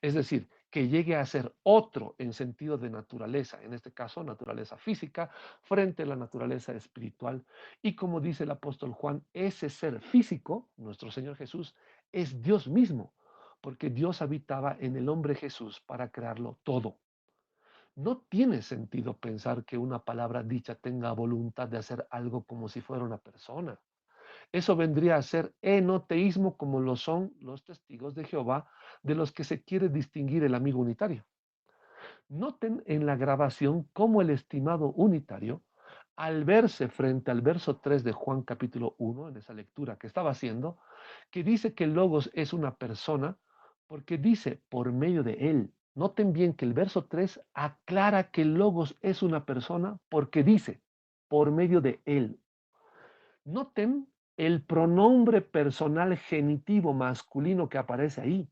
Es decir, que llegue a ser otro en sentido de naturaleza, en este caso naturaleza física, frente a la naturaleza espiritual. Y como dice el apóstol Juan, ese ser físico, nuestro Señor Jesús, es Dios mismo, porque Dios habitaba en el hombre Jesús para crearlo todo. No tiene sentido pensar que una palabra dicha tenga voluntad de hacer algo como si fuera una persona. Eso vendría a ser enoteísmo, como lo son los testigos de Jehová, de los que se quiere distinguir el amigo unitario. Noten en la grabación cómo el estimado unitario, al verse frente al verso 3 de Juan capítulo 1, en esa lectura que estaba haciendo, que dice que el Logos es una persona, porque dice por medio de él. Noten bien que el verso 3 aclara que el Logos es una persona porque dice por medio de él. Noten el pronombre personal genitivo masculino que aparece ahí.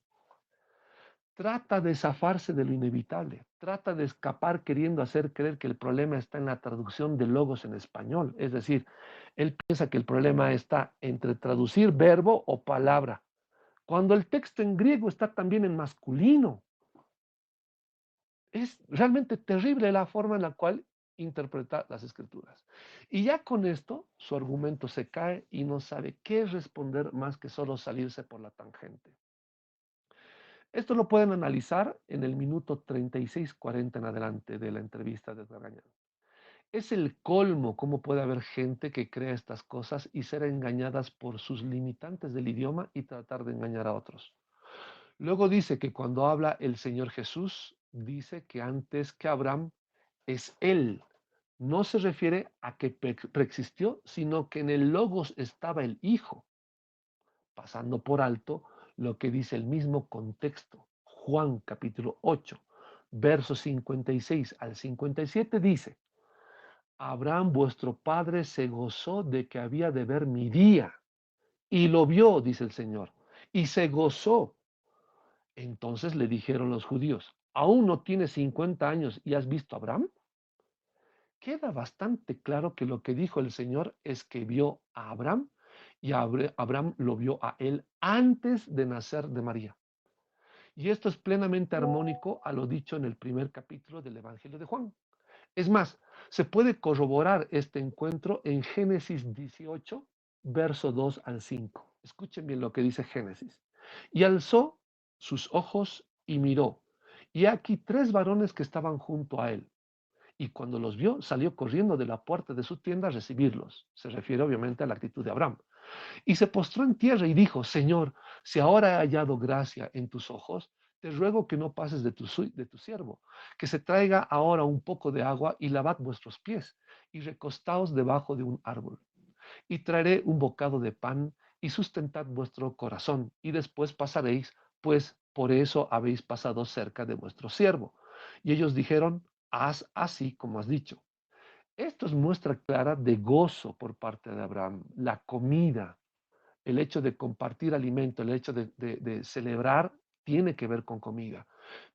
Trata de zafarse de lo inevitable, trata de escapar queriendo hacer creer que el problema está en la traducción de logos en español. Es decir, él piensa que el problema está entre traducir verbo o palabra, cuando el texto en griego está también en masculino. Es realmente terrible la forma en la cual interpreta las escrituras. Y ya con esto, su argumento se cae y no sabe qué responder más que solo salirse por la tangente. Esto lo pueden analizar en el minuto 36-40 en adelante de la entrevista de Edgar Gañán. Es el colmo cómo puede haber gente que crea estas cosas y ser engañadas por sus limitantes del idioma y tratar de engañar a otros. Luego dice que cuando habla el Señor Jesús, dice que antes que Abraham es Él. No se refiere a que preexistió, sino que en el Logos estaba el Hijo, pasando por alto lo que dice el mismo contexto. Juan capítulo 8, versos 56 al 57 dice: Abraham vuestro padre se gozó de que había de ver mi día, y lo vio, dice el Señor, y se gozó. Entonces le dijeron los judíos: ¿aún no tienes 50 años y has visto a Abraham? Queda bastante claro que lo que dijo el Señor es que vio a Abraham y Abraham lo vio a él antes de nacer de María. Y esto es plenamente armónico a lo dicho en el primer capítulo del Evangelio de Juan. Es más, se puede corroborar este encuentro en Génesis 18, verso 2 al 5. Escuchen bien lo que dice Génesis. Y alzó sus ojos y miró, y aquí tres varones que estaban junto a él. Y cuando los vio, salió corriendo de la puerta de su tienda a recibirlos. Se refiere obviamente a la actitud de Abraham. Y se postró en tierra y dijo: Señor, si ahora he hallado gracia en tus ojos, te ruego que no pases de tu siervo, que se traiga ahora un poco de agua y lavad vuestros pies, y recostaos debajo de un árbol. Y traeré un bocado de pan, y sustentad vuestro corazón, y después pasaréis, pues por eso habéis pasado cerca de vuestro siervo. Y ellos dijeron: haz así como has dicho. Esto es muestra clara de gozo por parte de Abraham, la comida, el hecho de compartir alimento, el hecho de celebrar, tiene que ver con comida.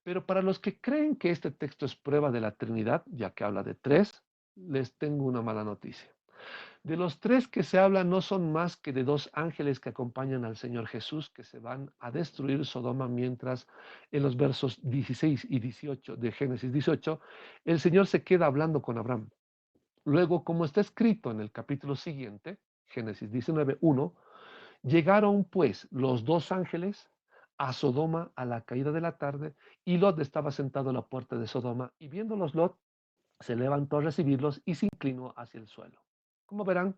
Pero para los que creen que este texto es prueba de la Trinidad, ya que habla de tres, les tengo una mala noticia. De los tres que se habla no son más que de dos ángeles que acompañan al Señor Jesús, que se van a destruir Sodoma, mientras en los versos 16 y 18 de Génesis 18, el Señor se queda hablando con Abraham. Luego, como está escrito en el capítulo siguiente, Génesis 19:1, llegaron pues los dos ángeles a Sodoma a la caída de la tarde, y Lot estaba sentado a la puerta de Sodoma, y viéndolos Lot, se levantó a recibirlos y se inclinó hacia el suelo. Como verán,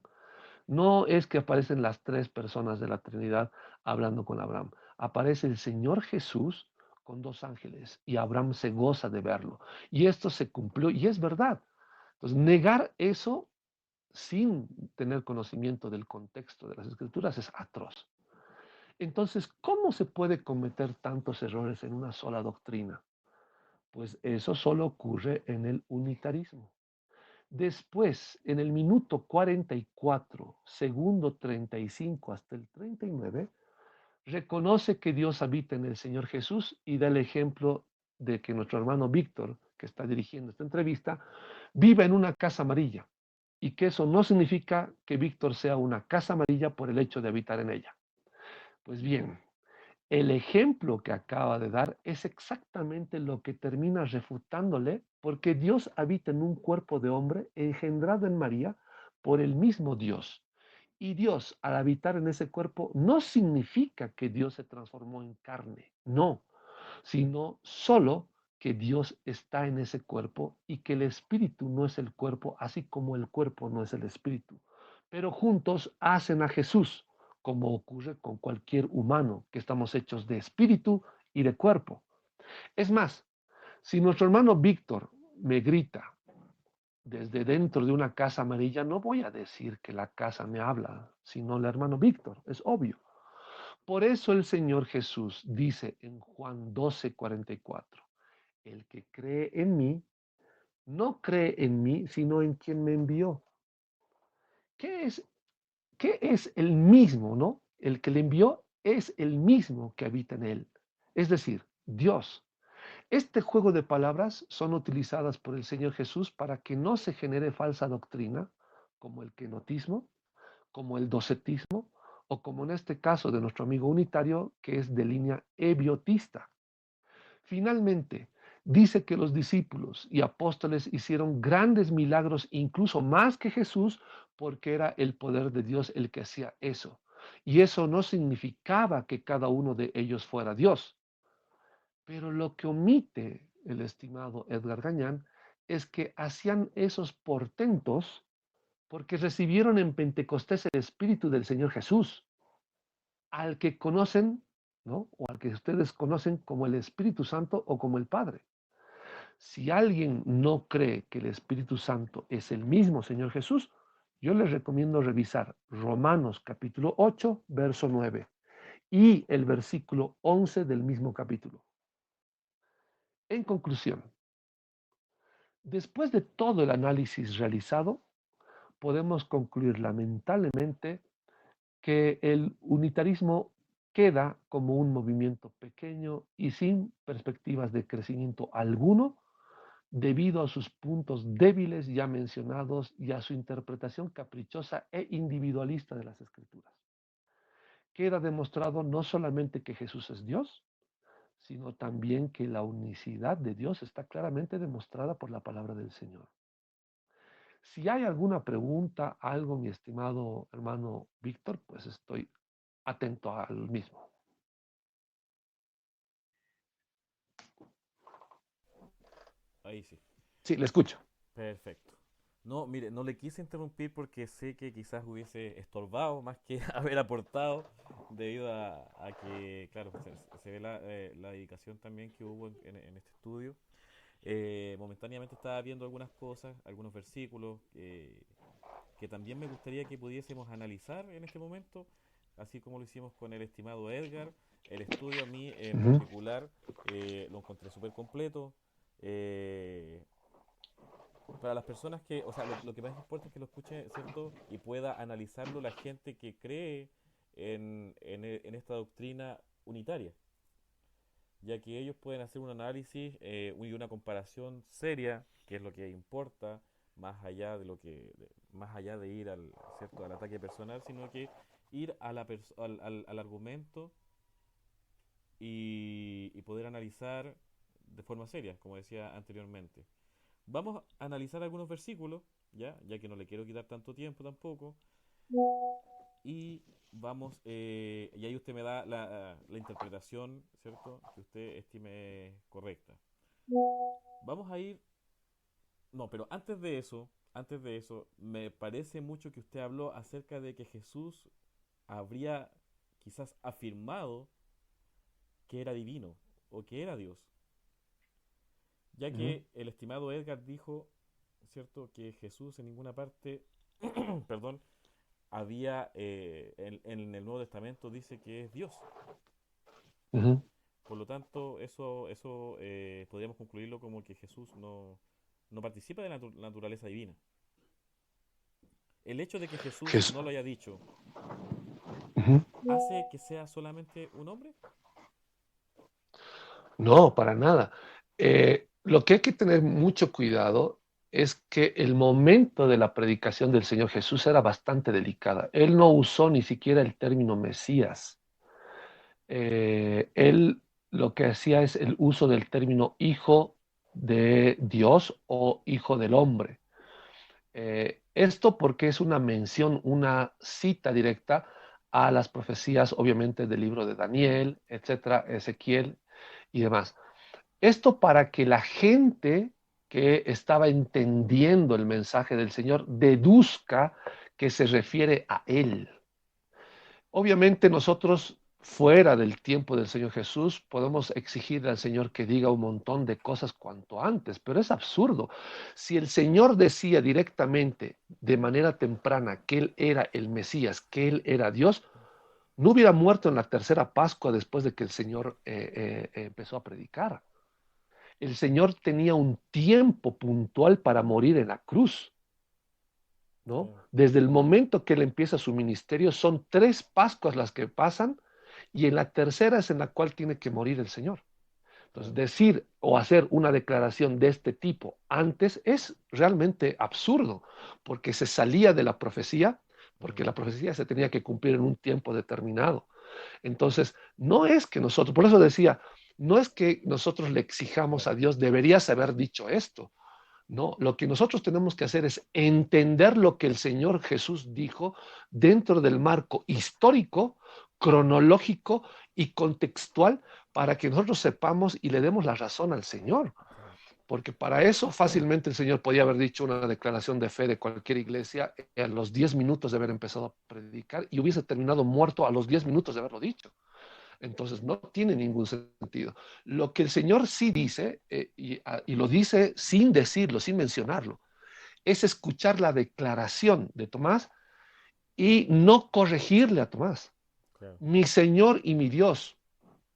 no es que aparecen las tres personas de la Trinidad hablando con Abraham. Aparece el Señor Jesús con dos ángeles y Abraham se goza de verlo. Y esto se cumplió y es verdad. Entonces, negar eso sin tener conocimiento del contexto de las escrituras es atroz. Entonces, ¿cómo se puede cometer tantos errores en una sola doctrina? Pues eso solo ocurre en el unitarismo. Después, en el minuto 44, segundo 35 hasta el 39, reconoce que Dios habita en el Señor Jesús y da el ejemplo de que nuestro hermano Víctor, que está dirigiendo esta entrevista, vive en una casa amarilla y que eso no significa que Víctor sea una casa amarilla por el hecho de habitar en ella. Pues bien, el ejemplo que acaba de dar es exactamente lo que termina refutándole, porque Dios habita en un cuerpo de hombre engendrado en María por el mismo Dios. Y Dios, al habitar en ese cuerpo, no significa que Dios se transformó en carne, no, sino solo que Dios está en ese cuerpo y que el espíritu no es el cuerpo, así como el cuerpo no es el espíritu. Pero juntos hacen a Jesús, como ocurre con cualquier humano, que estamos hechos de espíritu y de cuerpo. Es más, si nuestro hermano Víctor me grita desde dentro de una casa amarilla, no voy a decir que la casa me habla, sino el hermano Víctor, es obvio. Por eso el Señor Jesús dice en Juan 12:44, el que cree en mí, no cree en mí, sino en quien me envió. ¿Qué es, qué es el mismo, no? El que le envió es el mismo que habita en él, es decir, Dios. Este juego de palabras son utilizadas por el Señor Jesús para que no se genere falsa doctrina, como el kenotismo, como el docetismo, o como en este caso de nuestro amigo unitario, que es de línea ebiotista. Finalmente, dice que los discípulos y apóstoles hicieron grandes milagros, incluso más que Jesús, porque era el poder de Dios el que hacía eso. Y eso no significaba que cada uno de ellos fuera Dios. Pero lo que omite el estimado Edgar Gañán es que hacían esos portentos porque recibieron en Pentecostés el Espíritu del Señor Jesús, al que conocen, ¿no? O al que ustedes conocen como el Espíritu Santo o como el Padre. Si alguien no cree que el Espíritu Santo es el mismo Señor Jesús, yo les recomiendo revisar Romanos capítulo 8, verso 9 y el versículo 11 del mismo capítulo. En conclusión, después de todo el análisis realizado, podemos concluir lamentablemente que el unitarismo queda como un movimiento pequeño y sin perspectivas de crecimiento alguno debido a sus puntos débiles ya mencionados y a su interpretación caprichosa e individualista de las escrituras. Queda demostrado no solamente que Jesús es Dios, sino también que la unicidad de Dios está claramente demostrada por la palabra del Señor. Si hay alguna pregunta, algo, mi estimado hermano Víctor, pues estoy atento al mismo. Ahí sí. Sí, le escucho. Perfecto. No, mire, no le quise interrumpir porque sé que quizás hubiese estorbado más que haber aportado, debido a que, claro, se ve la dedicación también que hubo en este estudio. Momentáneamente estaba viendo algunas cosas, algunos versículos que también me gustaría que pudiésemos analizar en este momento, así como lo hicimos con el estimado Edgar. El estudio a mí en Ujú. particular lo encontré súper completo. Eh, para las personas que, o sea, lo que más importa es que lo escuche, ¿cierto? Y pueda analizarlo la gente que cree en esta doctrina unitaria, ya que ellos pueden hacer un análisis y una comparación seria, que es lo que importa, más allá de más allá de ir al, ¿cierto? Al ataque personal, sino que ir a al argumento y poder analizar de forma seria, como decía anteriormente. Vamos a analizar algunos versículos, ya que no le quiero quitar tanto tiempo tampoco, y vamos, y ahí usted me da la interpretación, ¿cierto? Que usted estime correcta. Vamos a ir, no, pero antes de eso, me parece mucho que usted habló acerca de que Jesús habría quizás afirmado que era divino, o que era Dios, ya Ujú. que el estimado Edgar dijo, ¿cierto?, que Jesús en ninguna parte, perdón, había, en el Nuevo Testamento dice que es Dios. Ujú. Por lo tanto, eso podríamos concluirlo como que Jesús no participa de la naturaleza divina. El hecho de que Jesús Jes- no lo haya dicho, Ujú. ¿hace que sea solamente un hombre? No, para nada. Lo que hay que tener mucho cuidado es que el momento de la predicación del Señor Jesús era bastante delicada. Él no usó ni siquiera el término Mesías. Él lo que hacía es el uso del término hijo de Dios o hijo del hombre. Esto porque es una mención, una cita directa a las profecías, obviamente, del libro de Daniel, etcétera, Ezequiel y demás. Esto para que la gente que estaba entendiendo el mensaje del Señor deduzca que se refiere a Él. Obviamente nosotros, fuera del tiempo del Señor Jesús, podemos exigirle al Señor que diga un montón de cosas cuanto antes, pero es absurdo. Si el Señor decía directamente, de manera temprana, que Él era el Mesías, que Él era Dios, no hubiera muerto en la tercera Pascua después de que el Señor empezó a predicar. El Señor tenía un tiempo puntual para morir en la cruz, ¿no? Claro, Desde el momento que él empieza su ministerio, son 3 Pascuas las que pasan y en la tercera es en la cual tiene que morir el Señor. Entonces, claro. decir o hacer una declaración de este tipo antes es realmente absurdo, porque se salía de la profecía, porque Ujú, la profecía se tenía que cumplir en un tiempo determinado. Entonces, no es que nosotros, por eso decía, no es que nosotros le exijamos a claro, Dios, deberías haber dicho esto. No, lo que nosotros tenemos que hacer es entender lo que el Señor Jesús dijo dentro del marco histórico, cronológico y contextual para que nosotros sepamos y le demos la razón al Señor. claro. Porque para eso fácilmente el Señor podía haber dicho una declaración de fe de cualquier iglesia a los 10 minutos de haber empezado a predicar y hubiese terminado muerto a los 10 minutos de haberlo dicho. Entonces no tiene ningún sentido. Lo que el Señor sí dice, y lo dice sin decirlo, sin mencionarlo, es escuchar la declaración de Tomás y no corregirle a Tomás. Claro. Mi Señor y mi Dios.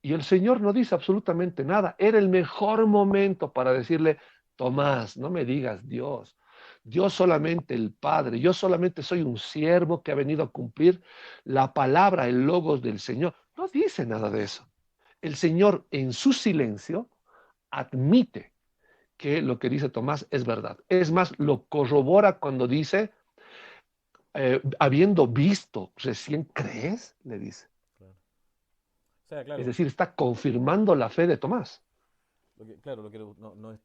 Y el Señor no dice absolutamente nada. Era el mejor momento para decirle, Tomás, no me digas Dios. Yo solamente el Padre, yo solamente soy un siervo que ha venido a cumplir la palabra, el logos del Señor. No dice nada de eso. El Señor en su silencio admite que lo que dice Tomás es verdad. Es más, lo corrobora cuando dice, habiendo visto, recién crees, le dice. Claro. O sea, Es claro, decir, está confirmando la fe de Tomás. claro, lo que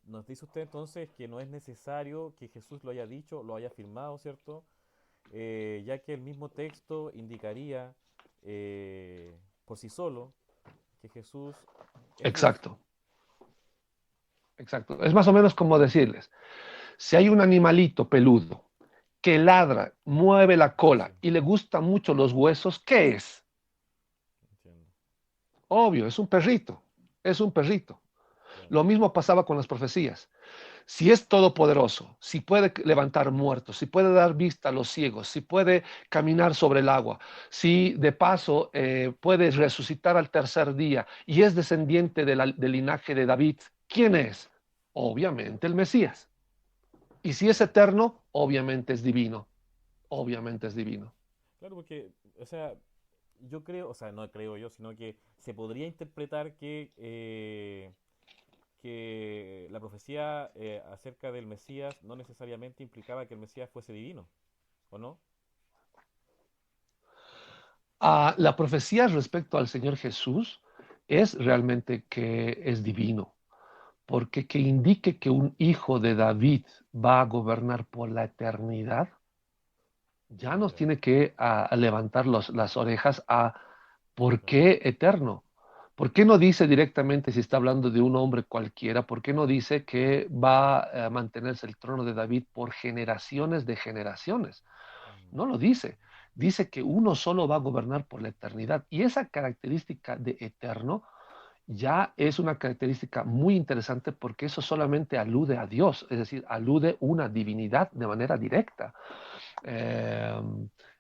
nos dice usted entonces es que no es necesario que Jesús lo haya dicho, lo haya afirmado, ¿cierto? Ya que el mismo texto indicaría por sí solo que Jesús es Dios. Exacto, exacto. Es más o menos como decirles, si hay un animalito peludo que ladra, mueve la Sí, sí, cola y le gustan mucho los huesos, ¿qué es? entiendo. Obvio, es un perrito, es un perrito. Claro. Lo mismo pasaba con las profecías. Si es todopoderoso, si puede levantar muertos, si puede dar vista a los ciegos, si puede caminar sobre el agua, si de paso puede resucitar al tercer día y es descendiente del linaje de David, ¿quién es? Obviamente el Mesías. Y si es Claro. eterno, obviamente es divino, obviamente es divino. Claro, porque, o sea, yo creo, o sea, no creo yo, sino que se podría interpretar que la profecía acerca del Mesías no necesariamente implicaba que el Mesías fuese divino, ¿o no? La profecía respecto al Señor Jesús es realmente que es divino, porque que indique que un hijo de David va a gobernar por la eternidad, ya nos Ya, tiene que levantar las orejas a ¿por claro. qué eterno? ¿Por qué no dice directamente si está hablando de un hombre cualquiera? ¿Por qué no dice que va a mantenerse el trono de David por generaciones de generaciones? Mm, No lo dice. Dice que uno solo va a gobernar por la eternidad. Y esa característica de eterno ya es una característica muy interesante porque eso solamente alude a Dios, es decir, alude a una divinidad de manera directa, eh,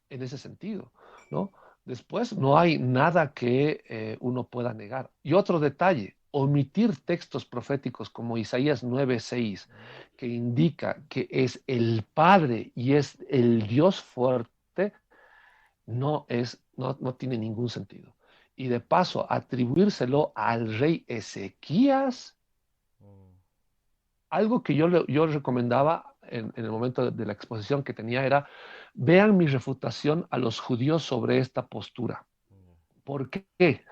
en ese sentido, ¿no? Después no hay nada que uno pueda negar. Y otro detalle, omitir textos proféticos como Isaías 9:6, Mm, que indica que es el Padre y es el Dios fuerte, no tiene ningún sentido. Y de paso, atribuírselo al rey Ezequías, mm, algo que yo recomendaba en el momento de la exposición que tenía era, vean mi refutación a los judíos sobre esta postura. mm, ¿Por qué?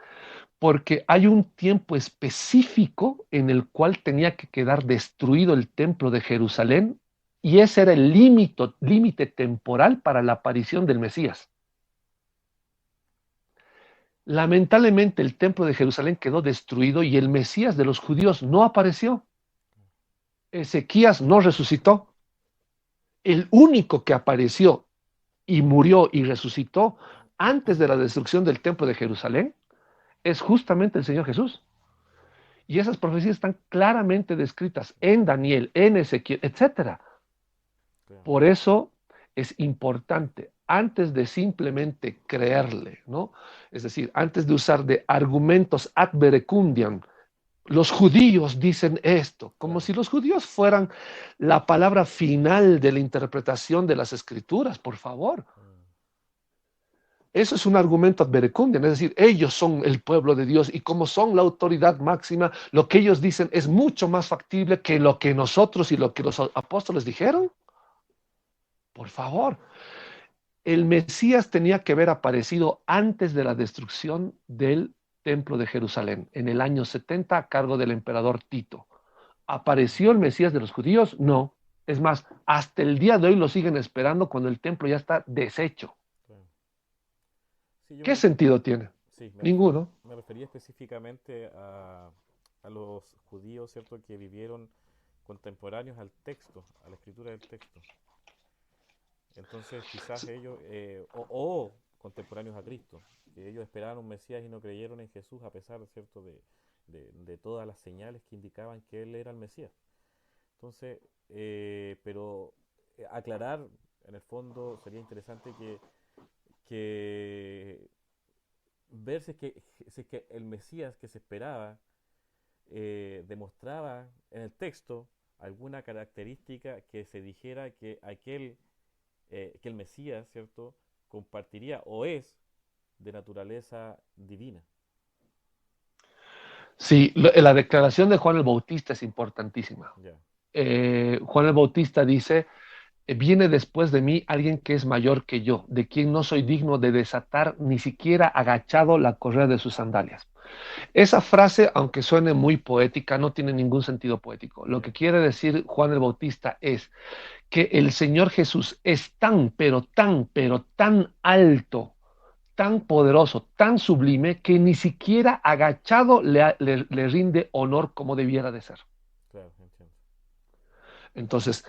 Porque hay un tiempo específico en el cual tenía que quedar destruido el templo de Jerusalén y ese era el límite temporal para la aparición del Mesías. Lamentablemente el templo de Jerusalén quedó destruido y el Mesías de los judíos no apareció. Ezequías no resucitó. El único que apareció y murió y resucitó antes de la destrucción del templo de Jerusalén es justamente el Señor Jesús. Y esas profecías están claramente descritas en Daniel, en Ezequiel, etcétera. claro, Por eso es importante, antes de simplemente creerle, ¿no? Es decir, antes de usar de argumentos ad verecundiam, los judíos dicen esto, como claro. si los judíos fueran la palabra final de la interpretación de las escrituras, por favor. Mm, Eso es un argumento ad verecundiam, es decir, ellos son el pueblo de Dios y como son la autoridad máxima, lo que ellos dicen es mucho más factible que lo que nosotros y lo que los apóstoles dijeron. Por favor, el Mesías tenía que haber aparecido antes de la destrucción del templo de Jerusalén, en el año 70 a cargo del emperador Tito. mm, ¿Apareció el Mesías de los judíos? No. Es más, hasta el día de hoy lo siguen esperando cuando el templo ya está deshecho. claro. Sí, ¿Qué sentido tiene? sí, Ninguno. me refería específicamente a los judíos, ¿cierto?, que vivieron contemporáneos al texto, a la escritura del texto. Entonces, quizás ellos, o contemporáneos a Cristo, que ellos esperaban un Mesías y no creyeron en Jesús a pesar, ¿cierto?, de todas las señales que indicaban que Él era el Mesías. Entonces, pero aclarar, en el fondo, sería interesante que ver si es que el Mesías que se esperaba demostraba en el texto alguna característica que se dijera que el Mesías, ¿cierto?, compartiría o es de naturaleza divina. Sí, la declaración de Juan el Bautista es importantísima. Ya, Juan el Bautista dice, viene después de mí alguien que es mayor que yo, de quien no soy digno de desatar ni siquiera agachado la correa de sus sandalias. Esa frase, aunque suene muy poética, no tiene ningún sentido poético. Lo que ya, quiere decir Juan el Bautista es que el Señor Jesús es pero tan alto, tan poderoso, tan sublime, que ni siquiera agachado le rinde honor como debiera de ser. claro, entiendo. Entonces,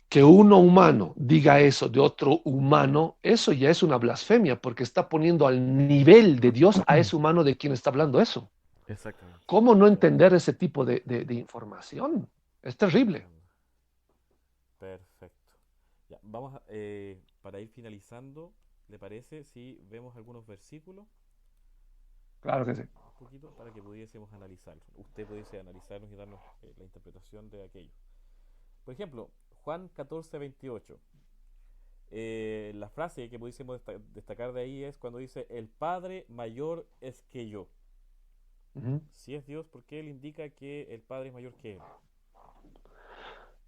que uno humano diga eso de otro humano, eso ya es una blasfemia, porque está poniendo al nivel de Dios a ese humano de quien está hablando eso. Exactamente. ¿Cómo no Perfecto. entender ese tipo de información? Es terrible. Entiendo. Perfecto. Ya, para ir finalizando, ¿le parece si vemos algunos versículos? Claro que sí. Un poquito para que pudiésemos analizarlos. Usted pudiese analizarnos y darnos la interpretación de aquello. Por ejemplo, Juan 14:28. La frase que pudiésemos destacar de ahí es cuando dice, el Padre mayor es que yo. Ujú. Si es Dios, ¿por qué Él indica que el Padre es mayor que Él?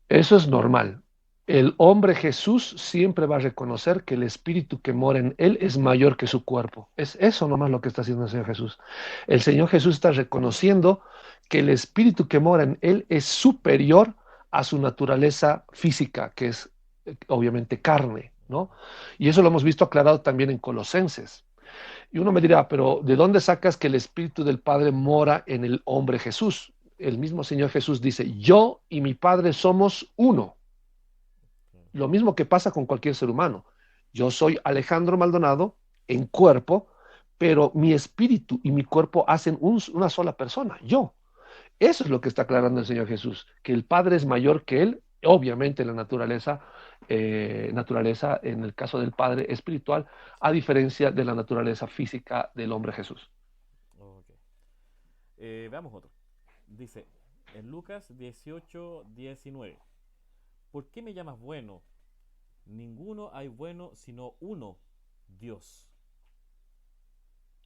Eso es normal. El hombre Jesús siempre va a reconocer que el espíritu que mora en él es mayor que su cuerpo. Es eso nomás lo que está haciendo el Señor Jesús. El Señor Jesús está reconociendo que el espíritu que mora en él es superior a su naturaleza física, que es obviamente carne, ¿no? Y eso lo hemos visto aclarado también en Colosenses. Y uno me dirá, pero ¿de dónde sacas que el Espíritu del Padre mora en el hombre Jesús? El mismo Señor Jesús dice, yo y mi Padre somos uno. Claro. Lo mismo que pasa con cualquier ser humano. Yo soy Alejandro Maldonado en cuerpo, pero mi espíritu y mi cuerpo hacen una sola persona, yo. Eso es lo que está aclarando el Señor Jesús, que el Padre es mayor que Él, obviamente la naturaleza en el caso del Padre espiritual, a diferencia de la naturaleza física del hombre Jesús. Ok. Veamos otro. Dice, en Lucas 18:19, ¿por qué me llamas bueno? Ninguno hay bueno sino uno, Dios.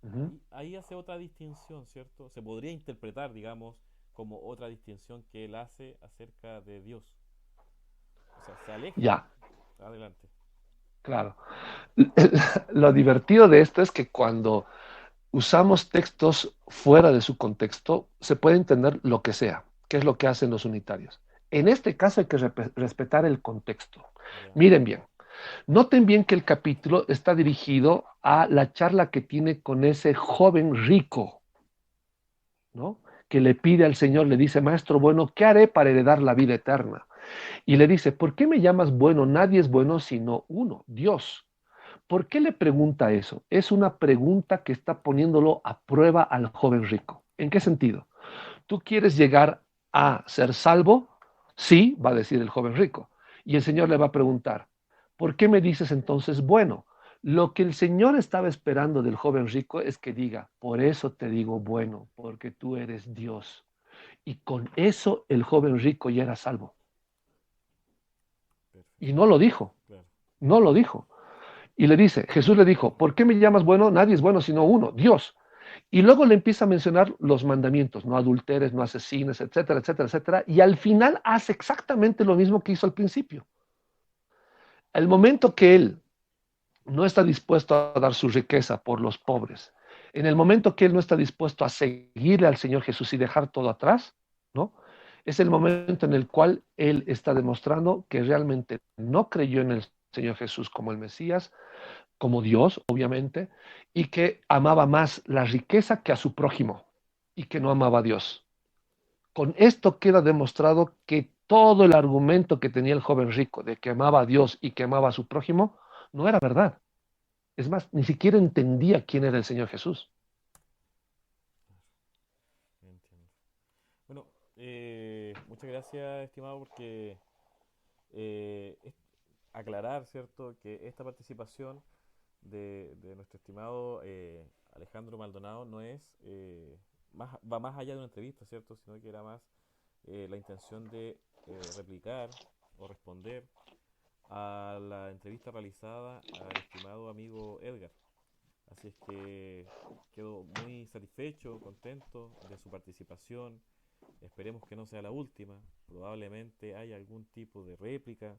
Ujú. Ahí hace otra distinción, ¿cierto? Se podría interpretar, digamos, como otra distinción que él hace acerca de Dios. O sea, se aleja. Ya, Adelante. claro. Lo divertido de esto es que cuando usamos textos fuera de su contexto, se puede entender lo que sea, que es lo que hacen los unitarios. En este caso hay que respetar el contexto. Ya. Miren bien, noten bien que el capítulo está dirigido a la charla que tiene con ese joven rico, ¿no? Que le pide al Señor, le dice, Maestro bueno, ¿qué haré para heredar la vida eterna? Y le dice, ¿por qué me llamas bueno? Nadie es bueno sino uno, Dios. ¿Por qué le pregunta eso? Es una pregunta que está poniéndolo a prueba al joven rico. ¿En qué sentido? ¿Tú quieres llegar a ser salvo? Sí, va a decir el joven rico. Y el Señor le va a preguntar, ¿por qué me dices entonces bueno? Lo que el Señor estaba esperando del joven rico es que diga, por eso te digo bueno, porque tú eres Dios. Y con eso el joven rico ya era salvo. Y Perfecto. no lo dijo, Claro. no lo dijo. Y le dice, Jesús le dijo, ¿por qué me llamas bueno? Nadie es bueno sino uno, Dios. Y luego le empieza a mencionar los mandamientos, no adulteres, no asesines, etcétera, etcétera, etcétera. Y al final hace exactamente lo mismo que hizo al principio. El momento que él no está dispuesto a dar su riqueza por los pobres, en el momento que él no está dispuesto a seguirle al Señor Jesús y dejar todo atrás, ¿no? Es el momento en el cual él está demostrando que realmente no creyó en el Señor Jesús como el Mesías, como Dios, obviamente, y que amaba más la riqueza que a su prójimo y que no amaba a Dios. Con esto queda demostrado que todo el argumento que tenía el joven rico de que amaba a Dios y que amaba a su prójimo no era verdad. Es más, ni siquiera entendía quién era el Señor Jesús. Entiendo. Bueno, muchas gracias, estimado, porque es aclarar, ¿cierto?, que esta participación de nuestro estimado Alejandro Maldonado no es, va más allá de una entrevista, ¿cierto?, sino que era más la intención de replicar o responder a la entrevista realizada al estimado amigo Edgar. Así es que quedo muy satisfecho, contento de su participación. Esperemos que no sea la última. Probablemente haya algún tipo de réplica.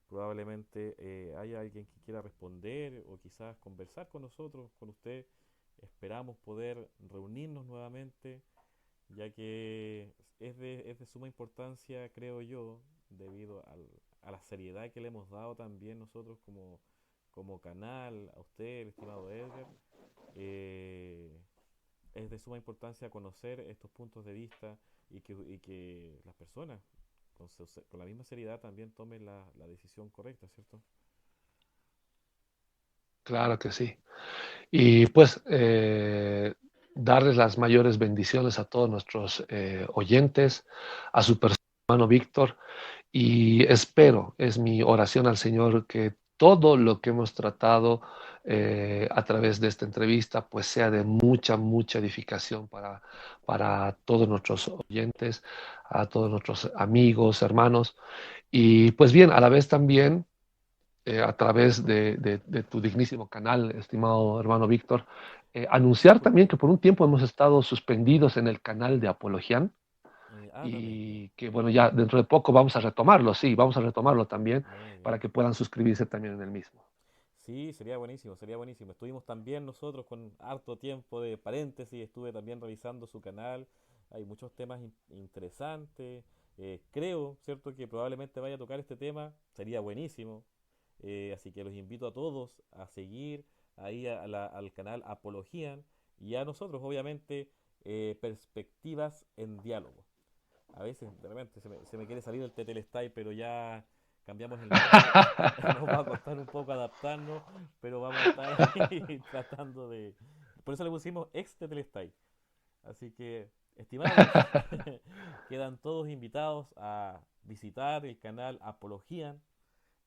Probablemente haya alguien que quiera responder o quizás conversar con nosotros, con usted. Esperamos poder reunirnos nuevamente, ya que es de suma importancia, creo yo, debido a la seriedad que le hemos dado también nosotros como canal, a usted, el estimado Edgar. eh, es de suma importancia conocer estos puntos de vista y que las personas con la misma seriedad también tomen la decisión correcta, ¿cierto? Claro que sí. Y pues darles las mayores bendiciones a todos nuestros oyentes, a su hermano Víctor. Y espero, es mi oración al Señor, que todo lo que hemos tratado a través de esta entrevista, pues sea de mucha, mucha edificación para todos nuestros oyentes, a todos nuestros amigos, hermanos. Y pues bien, a la vez también, a través de tu dignísimo canal, estimado hermano Víctor, anunciar también que por un tiempo hemos estado suspendidos en el canal de Apologian También, ya. y que bueno, ya dentro de poco vamos a retomarlo, sí, vamos a retomarlo también Muy para bien. que puedan suscribirse también en el mismo. Sí, sería buenísimo, sería buenísimo. Estuvimos también nosotros con harto tiempo de paréntesis, estuve también revisando su canal. Hay muchos temas interesantes. Creo, ¿cierto?, que probablemente vaya a tocar este tema. Sería buenísimo. Así que los invito a todos a seguir ahí al canal Apologian y a nosotros, obviamente, Perspectivas en Diálogo. A veces, de repente, se me quiere salir el Tetelestai, pero ya cambiamos el nombre. Nos va a costar un poco adaptarnos, pero vamos a estar ahí tratando por eso le pusimos ex de Telestay. Así que, estimados, quedan todos invitados a visitar el canal Apologían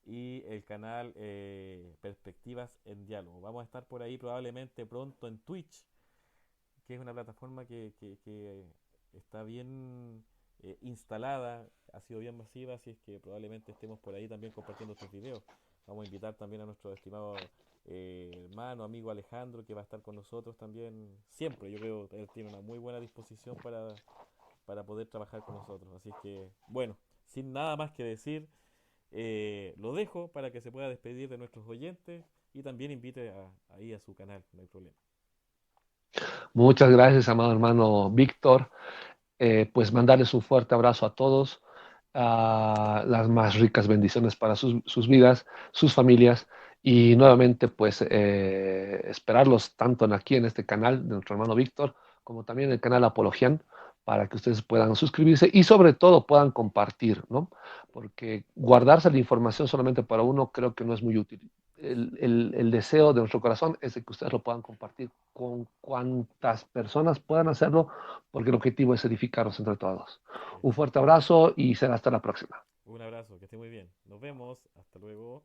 y el canal Perspectivas en Diálogo. Vamos a estar por ahí probablemente pronto en Twitch, que es una plataforma que está bien instalada, ha sido bien masiva, así es que probablemente estemos por ahí también compartiendo estos videos. Vamos a invitar también a nuestro estimado hermano, amigo Alejandro, que va a estar con nosotros también siempre. Yo creo que él tiene una muy buena disposición para poder trabajar con nosotros. Así es que, bueno, sin nada más que decir, lo dejo para que se pueda despedir de nuestros oyentes y también invite ahí a su canal, no hay problema. Muchas gracias, amado hermano Víctor. Pues mandarles un fuerte abrazo a todos, las más ricas bendiciones para sus vidas, sus familias y nuevamente pues esperarlos tanto aquí en este canal de nuestro hermano Víctor como también en el canal Apologian para que ustedes puedan suscribirse y sobre todo puedan compartir, ¿no? Porque guardarse la información solamente para uno creo que no es muy útil. El deseo de nuestro corazón es de que ustedes lo puedan compartir con cuantas personas puedan hacerlo porque el objetivo es edificarnos entre todos. Un fuerte Exacto. abrazo y será hasta la próxima. Un abrazo, que esté muy bien. Nos vemos. Hasta luego.